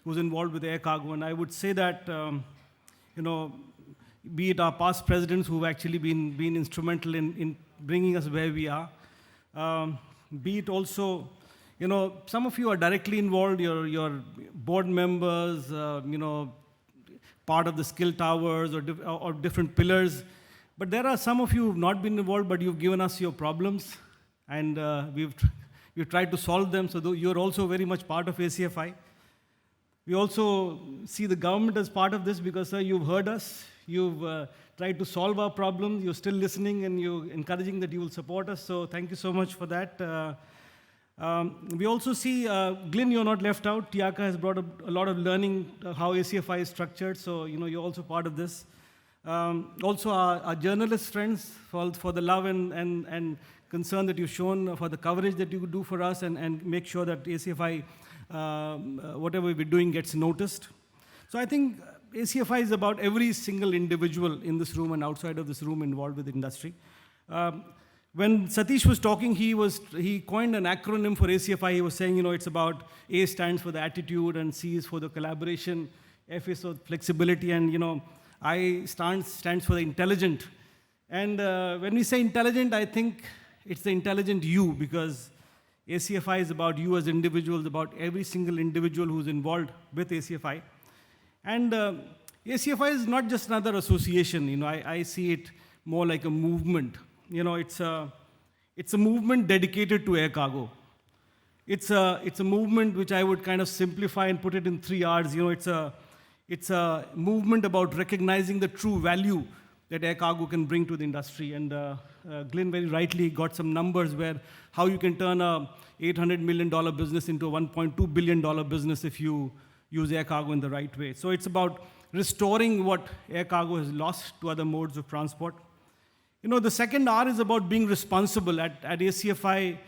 who's involved with air cargo. And I would say that, be it our past presidents who've actually been instrumental in bringing us where we are, be it also, some of you are directly involved, you're board members, part of the skill towers or different pillars. But there are some of you who've not been involved, but you've given us your problems, and we've tried to solve them, so you're also very much part of ACFI. We also see the government as part of this because, sir, you've heard us. You've tried to solve our problems. You're still listening, and you're encouraging that you will support us. So thank you so much for that. We also see, Glyn, you're not left out. Tiaka has brought a lot of learning how ACFI is structured. So, you're also part of this. Also our journalist friends for the love and concern that you've shown, for the coverage that you do for us, and make sure that ACFI, whatever we're doing, gets noticed. So I think ACFI is about every single individual in this room and outside of this room involved with the industry. When Satish was talking, he coined an acronym for ACFI. He was saying, it's about A stands for the attitude, and C is for the collaboration, F is for flexibility, and I stands for the intelligent. And when we say intelligent, I think it's the intelligent you, because ACFI is about you as individuals, about every single individual who's involved with ACFI. And ACFI is not just another association. I see it more like a movement. It's a movement dedicated to air cargo. It's a movement which I would kind of simplify and put it in 3 R's. It's a movement about recognizing the true value that air cargo can bring to the industry. And Glenn very rightly got some numbers where how you can turn a $800 million business into a $1.2 billion business if you use air cargo in the right way. So it's about restoring what air cargo has lost to other modes of transport. The second R is about being responsible. At ACFI,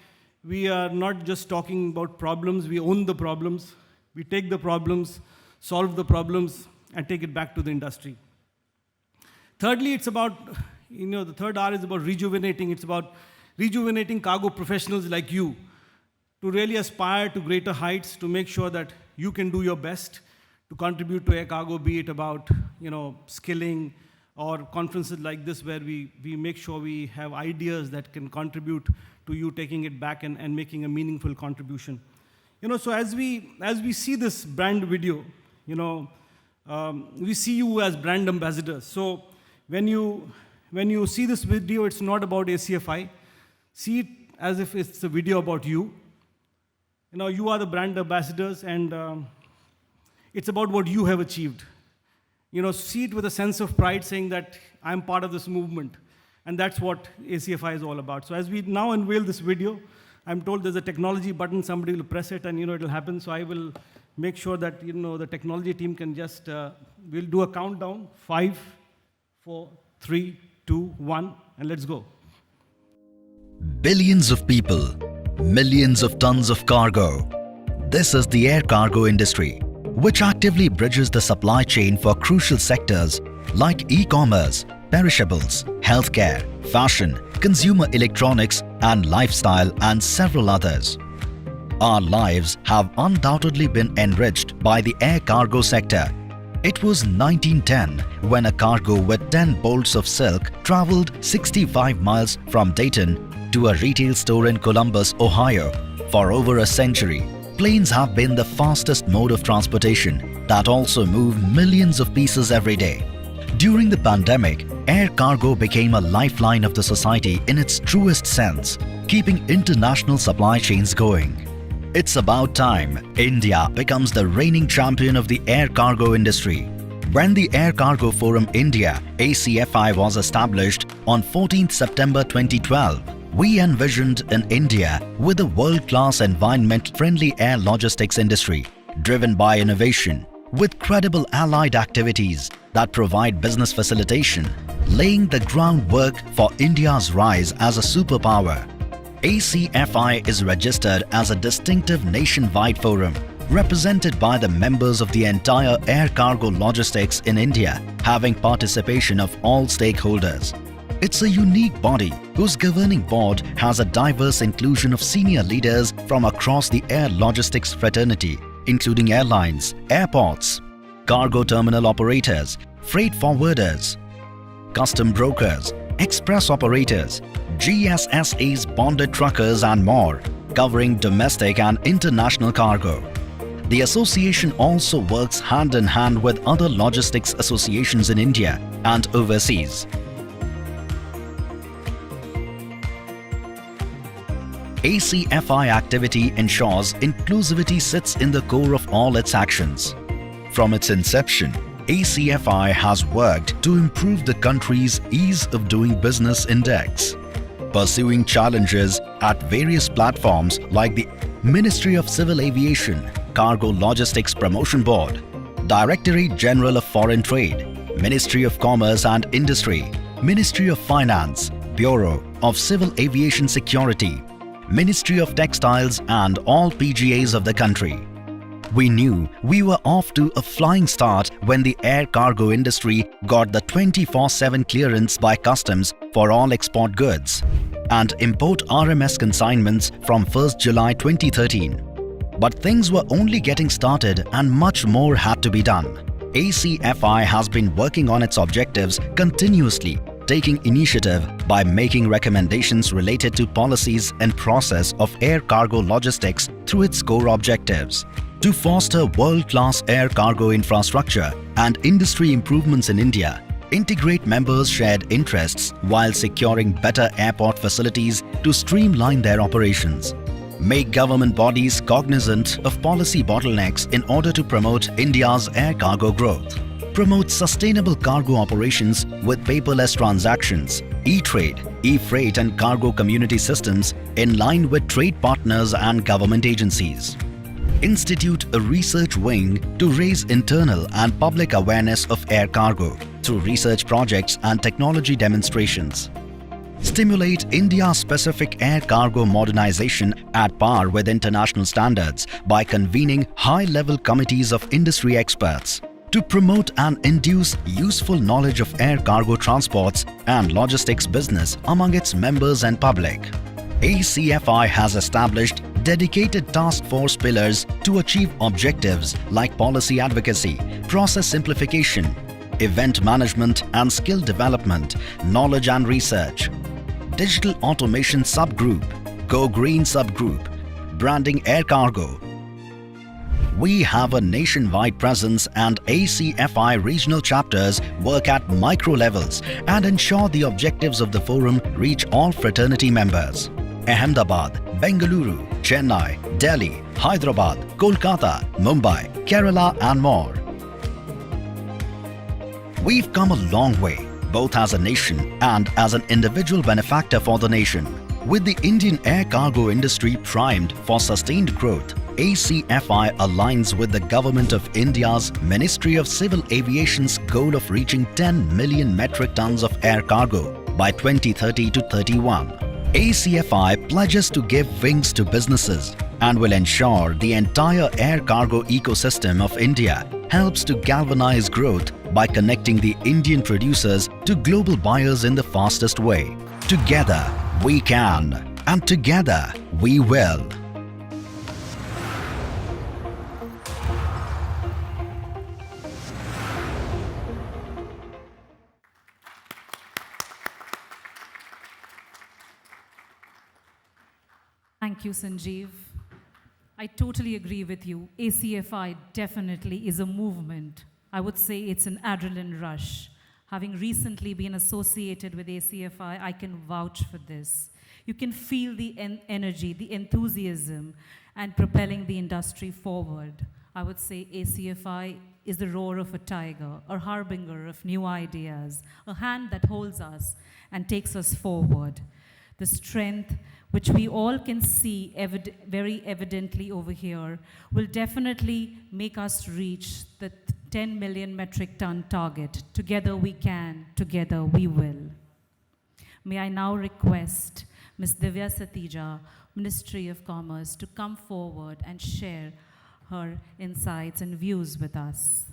we are not just talking about problems, we own the problems. We take the problems, solve the problems, and take it back to the industry. Thirdly, it's about, the third R is about rejuvenating. It's about rejuvenating cargo professionals like you to really aspire to greater heights, to make sure that you can do your best to contribute to air cargo, be it about, skilling, or conferences like this where we make sure we have ideas that can contribute to you taking it back and making a meaningful contribution. So as we see this brand video, we see you as brand ambassadors. So when you see this video, it's not about ACFI. See it as if it's a video about you. You are the brand ambassadors, and it's about what you have achieved. See it with a sense of pride, saying that I'm part of this movement. And that's what ACFI is all about. So as we now unveil this video, I'm told there's a technology button, somebody will press it, and it'll happen. So I will make sure that the technology team can just, we'll do a countdown, 5, 4, 3, 2, 1, and let's go. Billions of people, millions of tons of cargo. This is the air cargo industry, which actively bridges the supply chain for crucial sectors like e-commerce, perishables, healthcare, fashion, consumer electronics, and lifestyle, and several others. Our lives have undoubtedly been enriched by the air cargo sector. It was 1910 when a cargo with 10 bolts of silk traveled 65 miles from Dayton to a retail store in Columbus, Ohio. For over a century, planes have been the fastest mode of transportation that also move millions of pieces every day. During the pandemic, air cargo became a lifeline of the society in its truest sense, keeping international supply chains going. It's about time India becomes the reigning champion of the air cargo industry. When the Air Cargo Forum India (ACFI) was established on 14th September 2012, we envisioned an India with a world-class environment-friendly air logistics industry, driven by innovation, with credible allied activities that provide business facilitation, laying the groundwork for India's rise as a superpower. ACFI is registered as a distinctive nationwide forum, represented by the members of the entire air cargo logistics in India, having participation of all stakeholders. It's a unique body whose governing board has a diverse inclusion of senior leaders from across the air logistics fraternity, including airlines, airports, cargo terminal operators, freight forwarders, custom brokers, express operators, GSSA's bonded truckers and more, covering domestic and international cargo. The association also works hand in hand with other logistics associations in India and overseas. ACFI activity ensures inclusivity sits in the core of all its actions. From its inception, ACFI has worked to improve the country's ease of doing business index, pursuing challenges at various platforms like the Ministry of Civil Aviation, Cargo Logistics Promotion Board, Directorate General of Foreign Trade, Ministry of Commerce and Industry, Ministry of Finance, Bureau of Civil Aviation Security, Ministry of Textiles and all PGAs of the country. We knew we were off to a flying start when the air cargo industry got the 24/7 clearance by customs for all export goods and import RMS consignments from 1st July 2013. But things were only getting started and much more had to be done. ACFI has been working on its objectives continuously, taking initiative by making recommendations related to policies and process of air cargo logistics through its core objectives. To foster world-class air cargo infrastructure and industry improvements in India, integrate members' shared interests while securing better airport facilities to streamline their operations. Make government bodies cognizant of policy bottlenecks in order to promote India's air cargo growth. Promote sustainable cargo operations with paperless transactions, e-trade, e-freight and cargo community systems in line with trade partners and government agencies. Institute a research wing to raise internal and public awareness of air cargo through research projects and technology demonstrations. Stimulate India-specific air cargo modernization at par with international standards by convening high-level committees of industry experts to promote and induce useful knowledge of air cargo transports and logistics business among its members and public. ACFI has established dedicated task force pillars to achieve objectives like policy advocacy, process simplification, event management and skill development, knowledge and research, digital automation subgroup, Go Green subgroup, branding air cargo. We have a nationwide presence and ACFI regional chapters work at micro levels and ensure the objectives of the forum reach all fraternity members. Ahmedabad, Bengaluru, Chennai, Delhi, Hyderabad, Kolkata, Mumbai, Kerala and more. We've come a long way, both as a nation and as an individual benefactor for the nation. With the Indian air cargo industry primed for sustained growth, ACFI aligns with the Government of India's Ministry of Civil Aviation's goal of reaching 10 million metric tons of air cargo by 2030 to 31. ACFI pledges to give wings to businesses and will ensure the entire air cargo ecosystem of India helps to galvanize growth by connecting the Indian producers to global buyers in the fastest way. Together we can, and together we will. Thank you, Sanjeev. I totally agree with you. ACFI definitely is a movement. I would say it's an adrenaline rush. Having recently been associated with ACFI, I can vouch for this. You can feel the energy, the enthusiasm, and propelling the industry forward. I would say ACFI is the roar of a tiger, a harbinger of new ideas, a hand that holds us and takes us forward. The strength which we all can see very evidently over here, will definitely make us reach the 10 million metric ton target. Together we can, together we will. May I now request Ms. Divya Satija, Ministry of Commerce, to come forward and share her insights and views with us.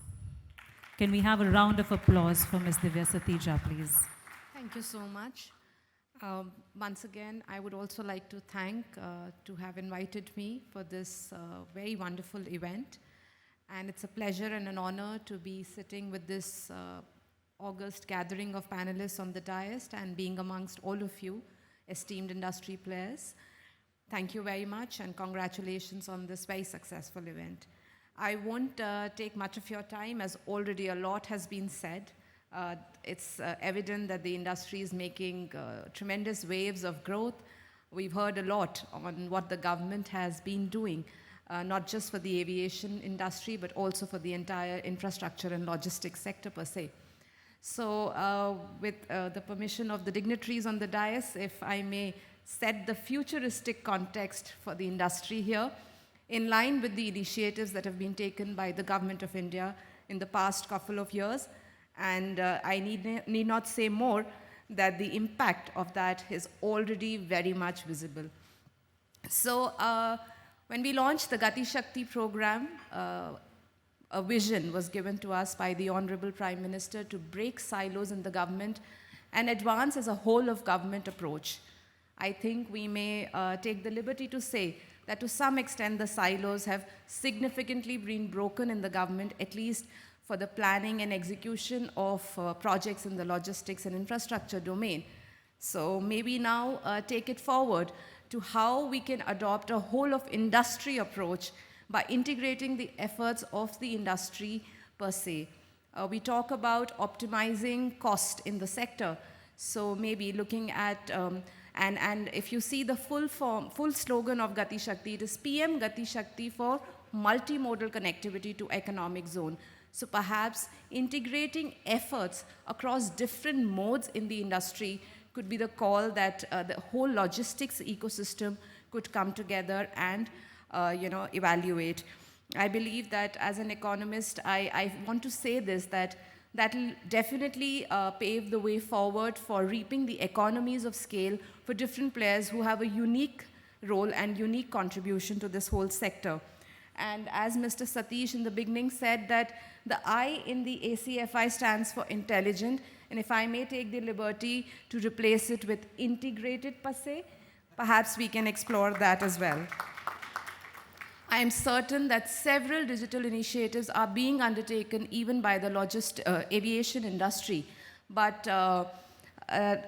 Can we have a round of applause for Ms. Divya Satija, please? Thank you so much. Once again, I would also like to thank to have invited me for this very wonderful event. And it's a pleasure and an honor to be sitting with this august gathering of panelists on the dais and being amongst all of you, esteemed industry players. Thank you very much and congratulations on this very successful event. I won't take much of your time as already a lot has been said. It's evident that the industry is making tremendous waves of growth. We've heard a lot on what the government has been doing, not just for the aviation industry, but also for the entire infrastructure and logistics sector per se. So with the permission of the dignitaries on the dais, if I may set the futuristic context for the industry here, in line with the initiatives that have been taken by the Government of India in the past couple of years, And I need not say more that the impact of that is already very much visible. So when we launched the Gati Shakti program, a vision was given to us by the Honorable Prime Minister to break silos in the government and advance as a whole of government approach. I think we may take the liberty to say that to some extent the silos have significantly been broken in the government, at least for the planning and execution of projects in the logistics and infrastructure domain. So maybe now take it forward to how we can adopt a whole of industry approach by integrating the efforts of the industry per se. We talk about optimizing cost in the sector. So maybe looking at, and if you see the full slogan of Gati Shakti, it is PM Gati Shakti for multimodal connectivity to economic zone. So perhaps integrating efforts across different modes in the industry could be the call that the whole logistics ecosystem could come together and evaluate. I believe that as an economist, I want to say this, that will definitely pave the way forward for reaping the economies of scale for different players who have a unique role and unique contribution to this whole sector. And as Mr. Satish in the beginning said, that the I in the ACFI stands for intelligent, and if I may take the liberty to replace it with integrated per se, perhaps we can explore that as well. I am certain that several digital initiatives are being undertaken even by the aviation industry, but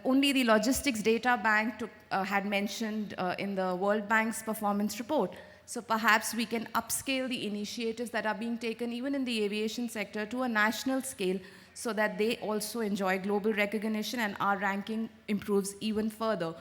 only the Logistics Data Bank had mentioned in the World Bank's performance report. So perhaps we can upscale the initiatives that are being taken even in the aviation sector to a national scale so that they also enjoy global recognition and our ranking improves even further.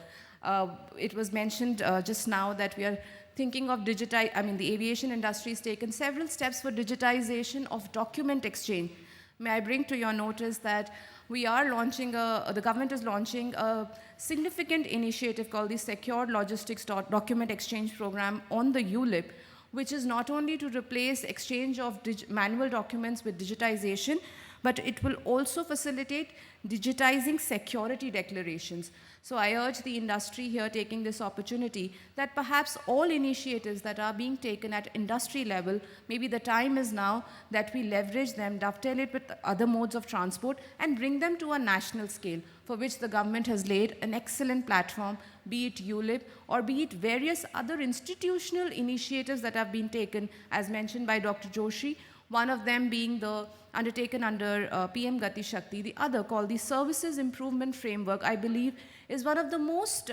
It was mentioned just now that we are thinking of the aviation industry has taken several steps for digitization of document exchange. May I bring to your notice that we are launching, the government is launching a significant initiative called the Secured Logistics Document Exchange Program on the ULIP, which is not only to replace exchange of manual documents with digitization, but it will also facilitate digitizing security declarations. So I urge the industry here taking this opportunity that perhaps all initiatives that are being taken at industry level, maybe the time is now that we leverage them, dovetail it with other modes of transport and bring them to a national scale, for which the government has laid an excellent platform, be it ULIP or be it various other institutional initiatives that have been taken, as mentioned by Dr. Joshi, one of them being the undertaken under PM Gati Shakti, the other called the Services Improvement Framework, I believe is one of the most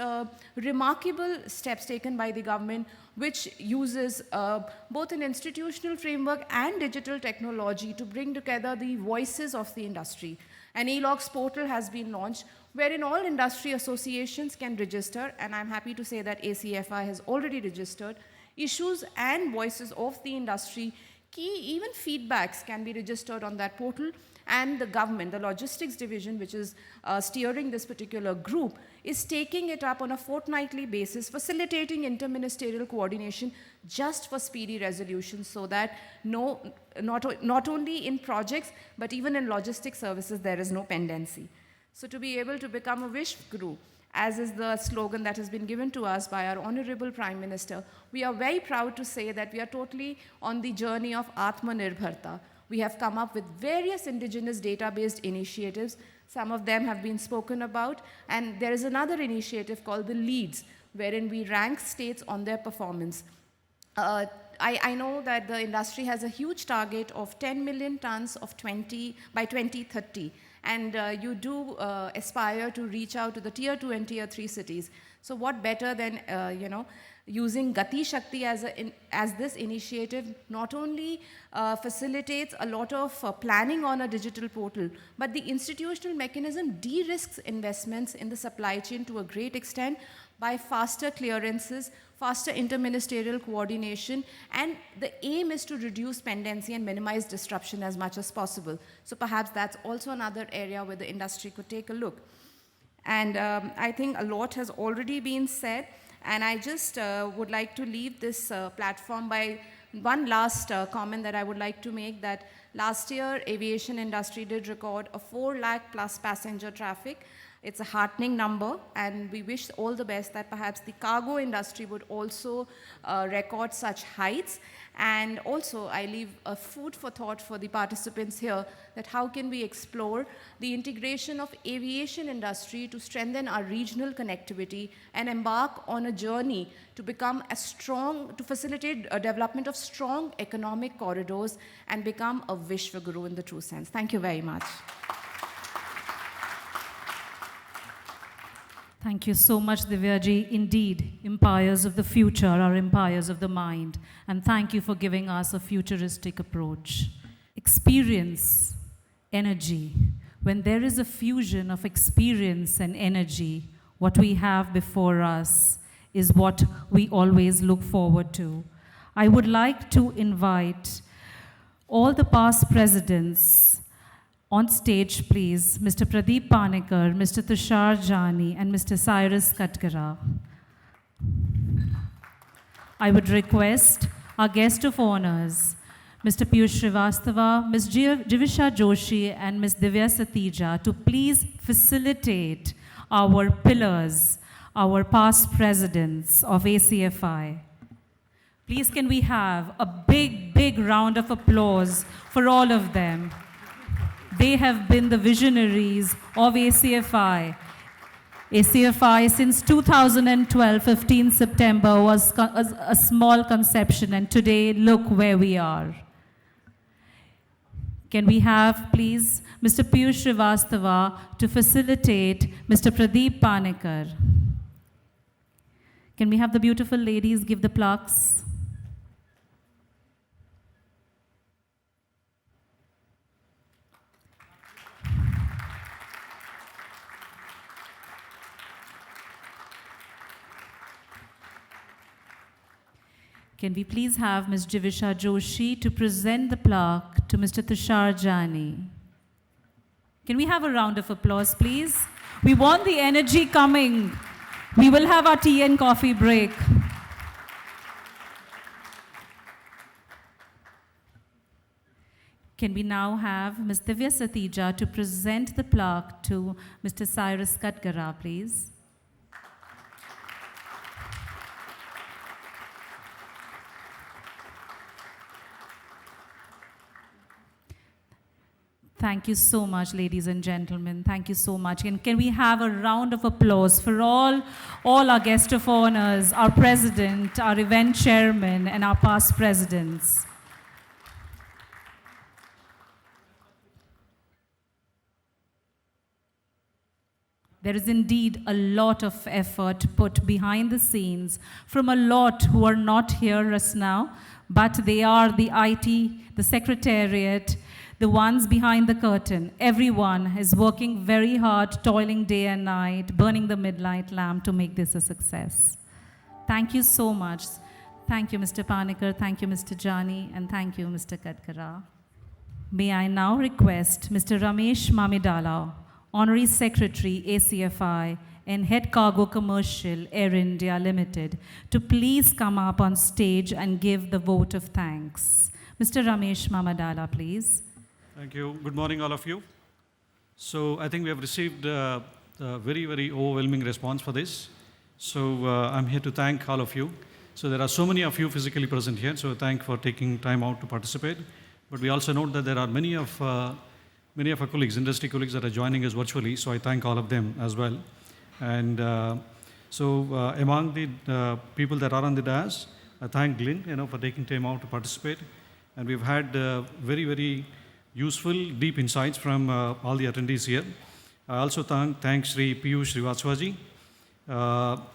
remarkable steps taken by the government, which uses both an institutional framework and digital technology to bring together the voices of the industry. An e-logs portal has been launched wherein all industry associations can register, and I'm happy to say that ACFI has already registered, issues and voices of the industry. Even feedbacks can be registered on that portal, and the government, the logistics division, which is steering this particular group, is taking it up on a fortnightly basis, facilitating interministerial coordination just for speedy resolution, so that not only in projects, but even in logistics services, there is no pendency. So to be able to become a Vishwaguru, as is the slogan that has been given to us by our Honorable Prime Minister, we are very proud to say that we are totally on the journey of Atmanirbharta. We have come up with various indigenous data-based initiatives. Some of them have been spoken about, and there is another initiative called the LEADS, wherein we rank states on their performance. I know that the industry has a huge target of 10 million tons by 2030. And you do aspire to reach out to the Tier 2 and Tier 3 cities. So what better than, using Gati Shakti as this initiative not only facilitates a lot of planning on a digital portal, but the institutional mechanism de-risks investments in the supply chain to a great extent by faster clearances, faster interministerial coordination, and the aim is to reduce pendency and minimize disruption as much as possible. So perhaps that's also another area where the industry could take a look. And I think a lot has already been said, and I just would like to leave this platform by one last comment that I would like to make, that Last year, aviation industry did record a 4 lakh plus passenger traffic. It's a heartening number, and we wish all the best that perhaps the cargo industry would also record such heights. And also, I leave a food for thought for the participants here, that how can we explore the integration of aviation industry to strengthen our regional connectivity and embark on a journey to become to facilitate a development of strong economic corridors and become a Vishwaguru in the true sense. Thank you very much. Thank you so much, Divyaji. Indeed, empires of the future are empires of the mind. And thank you for giving us a futuristic approach. Experience, energy. When there is a fusion of experience and energy, what we have before us is what we always look forward to. I would like to invite all the past presidents on stage, please, Mr. Pradeep Panikkar, Mr. Tushar Jani, and Mr. Cyrus Katkara. I would request our guest of honors, Mr. Piyush Srivastava, Ms. Jivisha Joshi, and Ms. Divya Satija, to please facilitate our pillars, our past presidents of ACFI. Please, can we have a big, big round of applause for all of them? They have been the visionaries of ACFI. ACFI since 2012, 15 September, was a small conception, and today, look where we are. Can we have, please, Mr. Piyush Srivastava to facilitate Mr. Pradeep Panikkar? Can we have the beautiful ladies give the plaques? Can we please have Ms. Jivisha Joshi to present the plaque to Mr. Tushar Jani? Can we have a round of applause, please? We want the energy coming. We will have our tea and coffee break. Can we now have Ms. Divya Satija to present the plaque to Mr. Cyrus Katkara, please? Thank you so much, ladies and gentlemen. Thank you so much. And can we have a round of applause for all our guest of honors, our president, our event chairman, and our past presidents. There is indeed a lot of effort put behind the scenes from a lot who are not here us now, but they are the IT, the secretariat, the ones behind the curtain. Everyone is working very hard, toiling day and night, burning the midnight lamp to make this a success. Thank you so much. Thank you, Mr. Panikkar. Thank you, Mr. Jani. And thank you, Mr. Katkara. May I now request Mr. Ramesh Mamidala, Honorary Secretary, ACFI, and Head Cargo Commercial, Air India Limited, to please come up on stage and give the vote of thanks. Mr. Ramesh Mamidala, please. Thank you. Good morning, all of you. So I think we have received a very, very overwhelming response for this. So I'm here to thank all of you. So there are so many of you physically present here, so thank for taking time out to participate. But we also note that there are many of our colleagues, industry colleagues, that are joining us virtually, so I thank all of them as well. And among the people that are on the dais, I thank Glyn, for taking time out to participate. And we've had very, very useful, deep insights from all the attendees here. I also thank Sri Piyush Srivastava,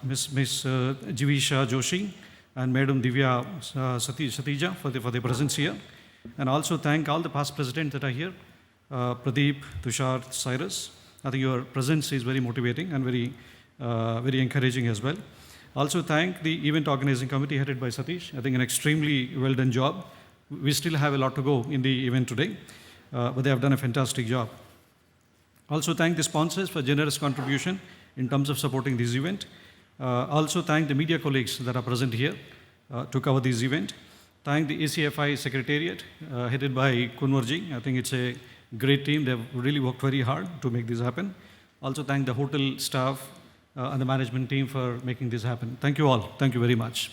Ms. Jivisha Joshi, and Madam Divya Satija for their presence here. And also thank all the past presidents that are here, Pradeep, Tushar, Cyrus. I think your presence is very motivating and very encouraging as well. Also thank the event organizing committee headed by Satish. I think an extremely well done job. We still have a lot to go in the event today, but they have done a fantastic job. Also thank the sponsors for generous contribution in terms of supporting this event. Also thank the media colleagues that are present here to cover this event. thank the ACFI Secretariat, headed by Kunwarji. I think it's a great team. They've really worked very hard to make this happen. Also thank the hotel staff and the management team for making this happen. Thank you all. Thank you very much.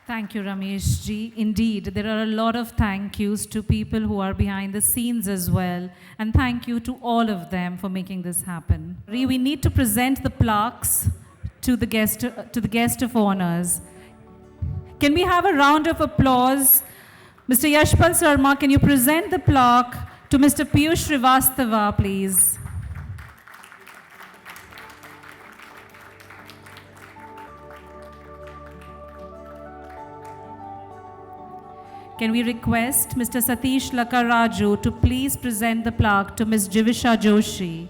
Thank you, Ramesh ji. Indeed, there are a lot of thank yous to people who are behind the scenes as well. And thank you to all of them for making this happen. We need to present the plaques to the guest of honors. Can we have a round of applause? Mr. Yashpal Sarma, can you present the plaque to Mr. Piyush Srivastava, please? Can we request Mr. Satish Lakaraju to please present the plaque to Ms. Jivisha Joshi?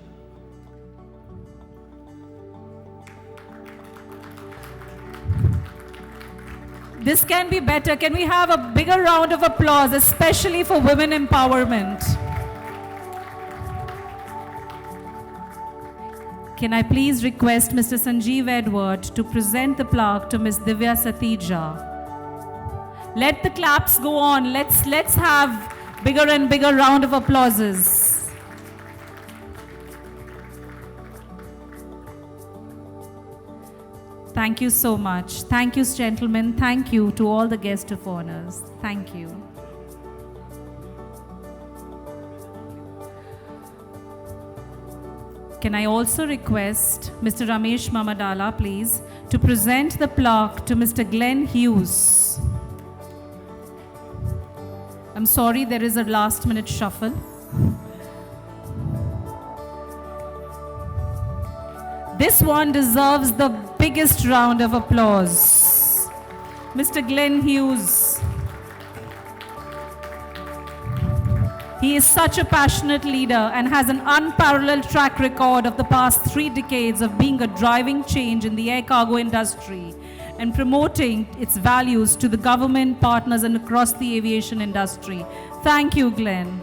This can be better. Can we have a bigger round of applause, especially for women empowerment? Can I please request Mr. Sanjeev Edward to present the plaque to Ms. Divya Satija? Let the claps go on. Let's have bigger and bigger round of applauses. Thank you so much. Thank you, gentlemen. Thank you to all the guests of honors. Thank you. Can I also request Mr. Ramesh Mamadala, please, to present the plaque to Mr. Glenn Hughes? I'm sorry, there is a last-minute shuffle. This one deserves the biggest round of applause. Mr. Glenn Hughes. He is such a passionate leader and has an unparalleled track record of the past 3 decades of being a driving change in the air cargo industry and promoting its values to the government, partners, and across the aviation industry. Thank you, Glenn.